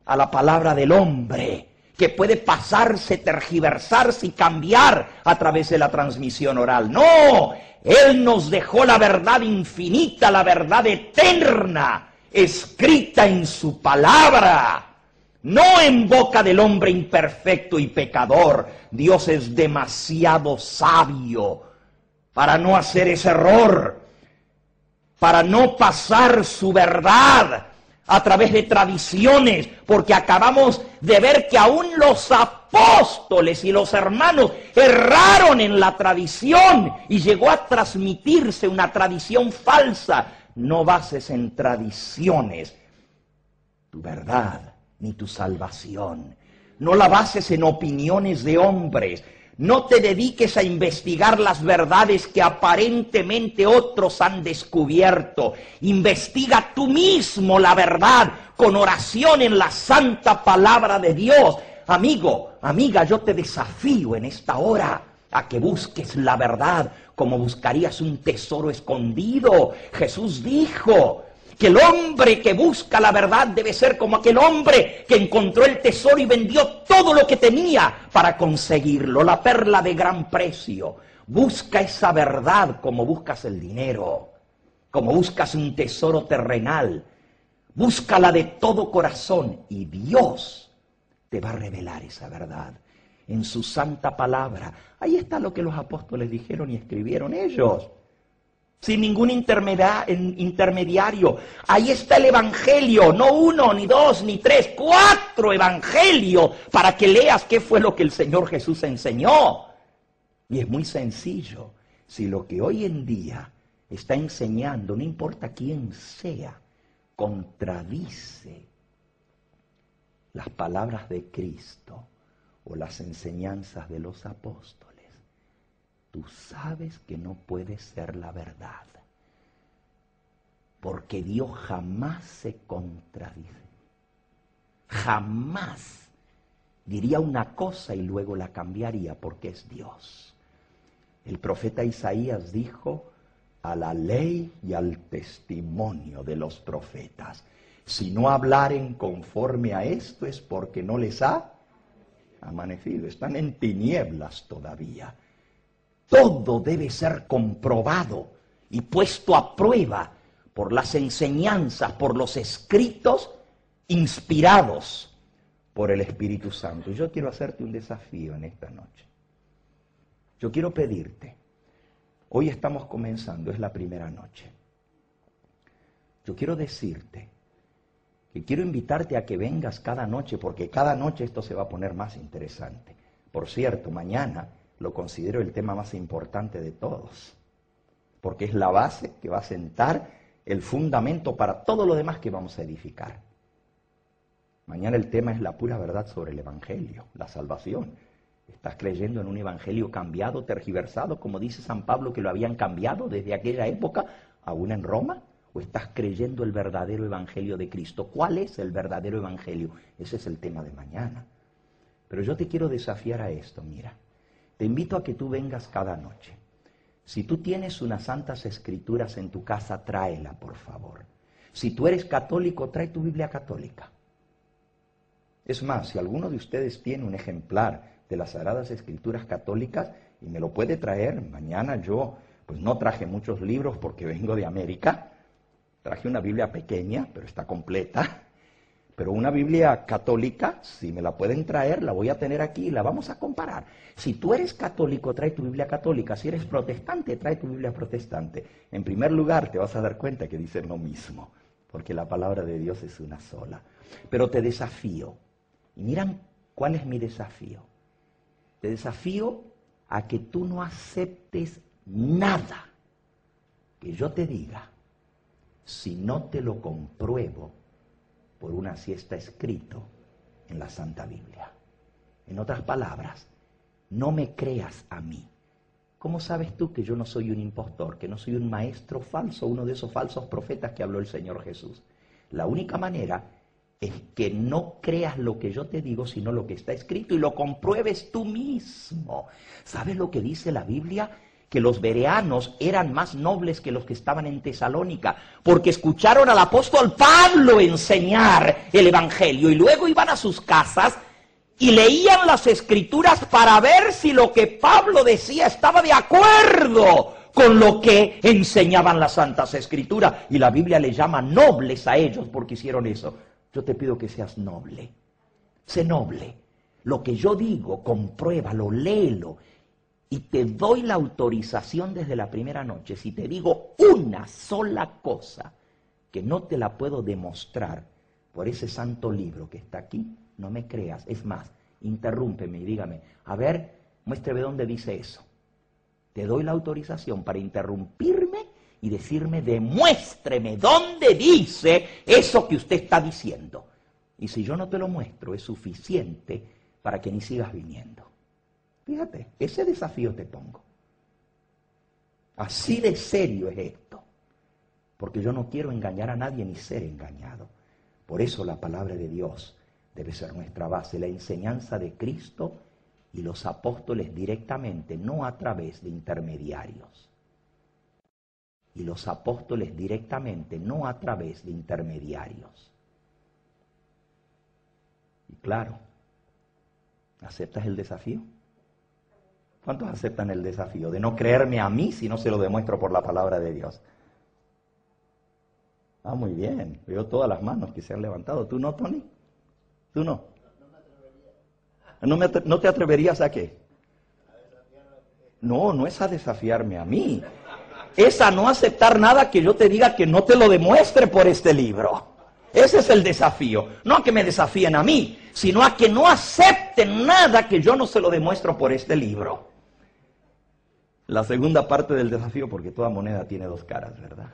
a la palabra del hombre, que puede pasarse, tergiversarse y cambiar a través de la transmisión oral. No, Él nos dejó la verdad infinita, la verdad eterna, escrita en su palabra, no en boca del hombre imperfecto y pecador. Dios es demasiado sabio para no hacer ese error, para no pasar su verdad a través de tradiciones, porque acabamos de ver que aún los apóstoles y los hermanos erraron en la tradición y llegó a transmitirse una tradición falsa. No bases en tradiciones tu verdad ni tu salvación. No la bases en opiniones de hombres. No te dediques a investigar las verdades que aparentemente otros han descubierto. Investiga tú mismo la verdad con oración en la santa palabra de Dios. Amigo, amiga, yo te desafío en esta hora a que busques la verdad como buscarías un tesoro escondido. Jesús dijo que el hombre que busca la verdad debe ser como aquel hombre que encontró el tesoro y vendió todo lo que tenía para conseguirlo, la perla de gran precio. Busca esa verdad como buscas el dinero, como buscas un tesoro terrenal. Búscala de todo corazón y Dios te va a revelar esa verdad en su santa palabra. Ahí está lo que los apóstoles dijeron y escribieron ellos, sin ningún intermediario. Ahí está el evangelio, no 1, ni 2, ni 3, 4 evangelios, para que leas qué fue lo que el Señor Jesús enseñó. Y es muy sencillo. Si lo que hoy en día está enseñando, no importa quién sea, contradice las palabras de Cristo o las enseñanzas de los apóstoles, tú sabes que no puede ser la verdad, porque Dios jamás se contradice, jamás diría una cosa y luego la cambiaría, porque es Dios. El profeta Isaías dijo: a la ley y al testimonio de los profetas, si no hablaren conforme a esto es porque no les ha amanecido, están en tinieblas todavía. Todo debe ser comprobado y puesto a prueba por las enseñanzas, por los escritos inspirados por el Espíritu Santo. Y yo quiero hacerte un desafío en esta noche. Yo quiero pedirte, hoy estamos comenzando, es la primera noche. Yo quiero decirte que quiero invitarte a que vengas cada noche, porque cada noche esto se va a poner más interesante. Por cierto, mañana lo considero el tema más importante de todos, porque es la base que va a sentar el fundamento para todo lo demás que vamos a edificar. Mañana el tema es la pura verdad sobre el Evangelio, la salvación. ¿Estás creyendo en un Evangelio cambiado, tergiversado, como dice San Pablo que lo habían cambiado desde aquella época, aún en Roma? ¿O estás creyendo el verdadero Evangelio de Cristo? ¿Cuál es el verdadero Evangelio? Ese es el tema de mañana. Pero yo te quiero desafiar a esto, mira. Te invito a que tú vengas cada noche. Si tú tienes unas santas escrituras en tu casa, tráela, por favor. Si tú eres católico, trae tu Biblia católica. Es más, si alguno de ustedes tiene un ejemplar de las Sagradas Escrituras católicas y me lo puede traer, mañana yo pues no traje muchos libros porque vengo de América, traje una Biblia pequeña, pero está completa. Pero una Biblia católica, si me la pueden traer, la voy a tener aquí y la vamos a comparar. Si tú eres católico, trae tu Biblia católica. Si eres protestante, trae tu Biblia protestante. En primer lugar, te vas a dar cuenta que dicen lo mismo, porque la palabra de Dios es una sola. Pero te desafío, y miran cuál es mi desafío. Te desafío a que tú no aceptes nada que yo te diga si no te lo compruebo por una si está escrito en la Santa Biblia. En otras palabras, no me creas a mí. ¿Cómo sabes tú que yo no soy un impostor, que no soy un maestro falso, uno de esos falsos profetas que habló el Señor Jesús? La única manera es que no creas lo que yo te digo, sino lo que está escrito y lo compruebes tú mismo. ¿Sabes lo que dice la Biblia? Que los bereanos eran más nobles que los que estaban en Tesalónica, porque escucharon al apóstol Pablo enseñar el Evangelio y luego iban a sus casas y leían las Escrituras para ver si lo que Pablo decía estaba de acuerdo con lo que enseñaban las Santas Escrituras. Y la Biblia le llama nobles a ellos porque hicieron eso. Yo te pido que seas noble. Sé noble. Lo que yo digo, compruébalo, léelo. Y te doy la autorización desde la primera noche. Si te digo una sola cosa que no te la puedo demostrar por ese santo libro que está aquí, no me creas. Es más, interrúmpeme y dígame, a ver, muéstrame dónde dice eso. Te doy la autorización para interrumpirme y decirme, demuéstreme dónde dice eso que usted está diciendo. Y si yo no te lo muestro, es suficiente para que ni sigas viniendo. Fíjate, ese desafío te pongo. Así de serio es esto. Porque yo no quiero engañar a nadie ni ser engañado. Por eso la palabra de Dios debe ser nuestra base, la enseñanza de Cristo y los apóstoles directamente, no a través de intermediarios. Y los apóstoles directamente, no a través de intermediarios. Y claro, ¿aceptas el desafío? ¿Cuántos aceptan el desafío de no creerme a mí si no se lo demuestro por la palabra de Dios? Ah, muy bien. Veo todas las manos que se han levantado. ¿Tú no, Tony? ¿Tú no? ¿No te atreverías a qué? No, no es a desafiarme a mí. Es a no aceptar nada que yo te diga que no te lo demuestre por este libro. Ese es el desafío. No a que me desafíen a mí, sino a que no acepten nada que yo no se lo demuestro por este libro. La segunda parte del desafío, porque toda moneda tiene dos caras, ¿verdad?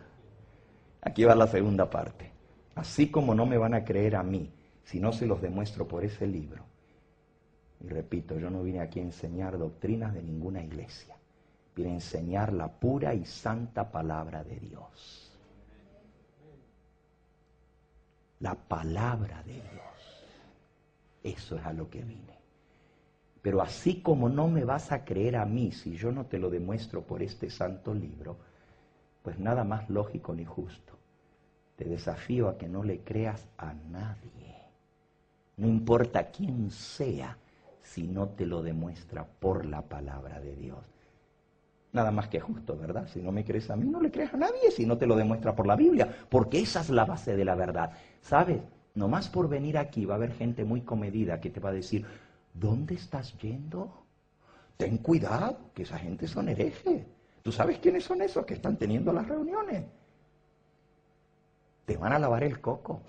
Aquí va la segunda parte. Así como no me van a creer a mí si no se los demuestro por ese libro. Y repito, yo no vine aquí a enseñar doctrinas de ninguna iglesia. Vine a enseñar la pura y santa palabra de Dios. La palabra de Dios. Eso es a lo que vine. Pero así como no me vas a creer a mí si yo no te lo demuestro por este santo libro, pues nada más lógico ni justo. Te desafío a que no le creas a nadie. No importa quién sea, si no te lo demuestra por la palabra de Dios. Nada más que justo, ¿verdad? Si no me crees a mí, no le creas a nadie si no te lo demuestra por la Biblia, porque esa es la base de la verdad. ¿Sabes? Nomás por venir aquí va a haber gente muy comedida que te va a decir, ¿dónde estás yendo? Ten cuidado, que esa gente son herejes. ¿Tú sabes quiénes son esos que están teniendo las reuniones? Te van a lavar el coco.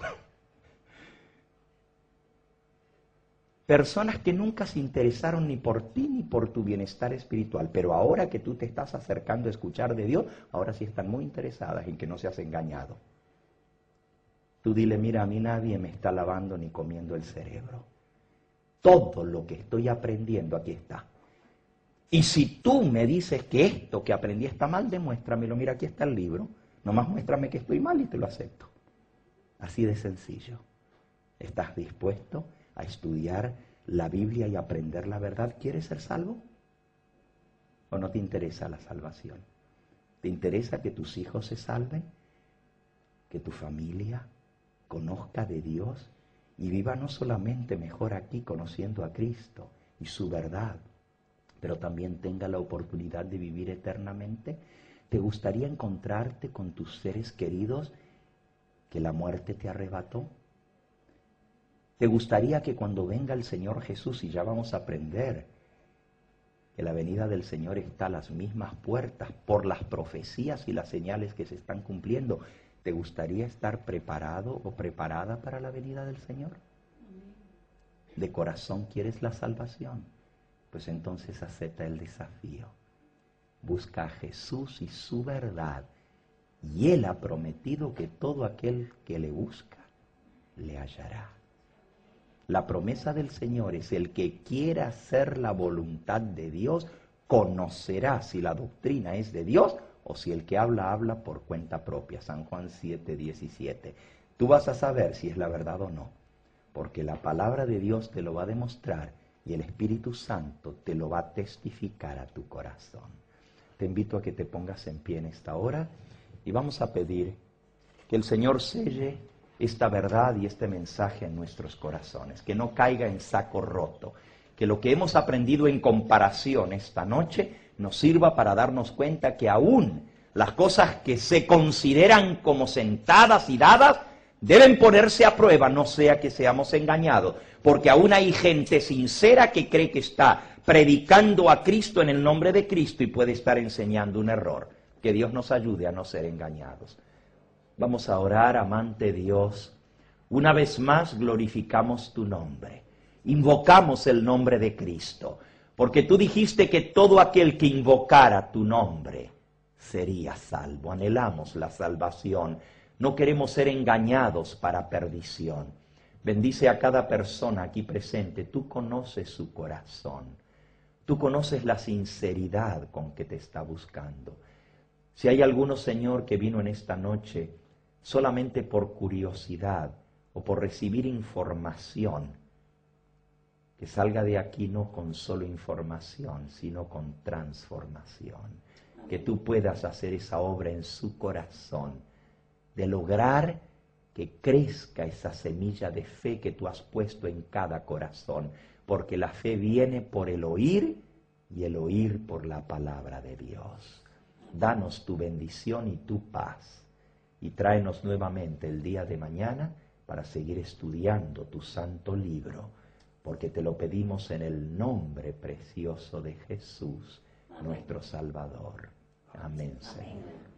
Personas que nunca se interesaron ni por ti ni por tu bienestar espiritual, pero ahora que tú te estás acercando a escuchar de Dios, ahora sí están muy interesadas en que no seas engañado. Tú dile, mira, a mí nadie me está lavando ni comiendo el cerebro. Todo lo que estoy aprendiendo aquí está. Y si tú me dices que esto que aprendí está mal, demuéstramelo. Mira, aquí está el libro. Nomás muéstrame que estoy mal y te lo acepto. Así de sencillo. ¿Estás dispuesto a estudiar la Biblia y aprender la verdad? ¿Quieres ser salvo? ¿O no te interesa la salvación? ¿Te interesa que tus hijos se salven? ¿Que tu familia conozca de Dios y viva no solamente mejor aquí conociendo a Cristo y su verdad, pero también tenga la oportunidad de vivir eternamente? ¿Te gustaría encontrarte con tus seres queridos que la muerte te arrebató? ¿Te gustaría que cuando venga el Señor Jesús, y ya vamos a aprender que la venida del Señor está a las mismas puertas por las profecías y las señales que se están cumpliendo, ¿te gustaría estar preparado o preparada para la venida del Señor? ¿De corazón quieres la salvación? Pues entonces acepta el desafío. Busca a Jesús y su verdad, y Él ha prometido que todo aquel que le busca, le hallará. La promesa del Señor es: el que quiera hacer la voluntad de Dios, conocerá si la doctrina es de Dios o si el que habla, habla por cuenta propia. San Juan 7:17. Tú vas a saber si es la verdad o no, porque la palabra de Dios te lo va a demostrar y el Espíritu Santo te lo va a testificar a tu corazón. Te invito a que te pongas en pie en esta hora y vamos a pedir que el Señor selle esta verdad y este mensaje en nuestros corazones, que no caiga en saco roto, que lo que hemos aprendido en comparación esta noche nos sirva para darnos cuenta que aún las cosas que se consideran como sentadas y dadas deben ponerse a prueba, no sea que seamos engañados, porque aún hay gente sincera que cree que está predicando a Cristo en el nombre de Cristo y puede estar enseñando un error. Que Dios nos ayude a no ser engañados. Vamos a orar, amante Dios. Una vez más glorificamos tu nombre. Invocamos el nombre de Cristo, porque tú dijiste que todo aquel que invocara tu nombre sería salvo. Anhelamos la salvación. No queremos ser engañados para perdición. Bendice a cada persona aquí presente. Tú conoces su corazón. Tú conoces la sinceridad con que te está buscando. Si hay alguno, Señor, que vino en esta noche solamente por curiosidad o por recibir información, que salga de aquí no con solo información, sino con transformación. Que tú puedas hacer esa obra en su corazón, de lograr que crezca esa semilla de fe que tú has puesto en cada corazón, porque la fe viene por el oír y el oír por la palabra de Dios. Danos tu bendición y tu paz, y tráenos nuevamente el día de mañana para seguir estudiando tu santo libro, porque te lo pedimos en el nombre precioso de Jesús, nuestro Salvador. Amén, Señor.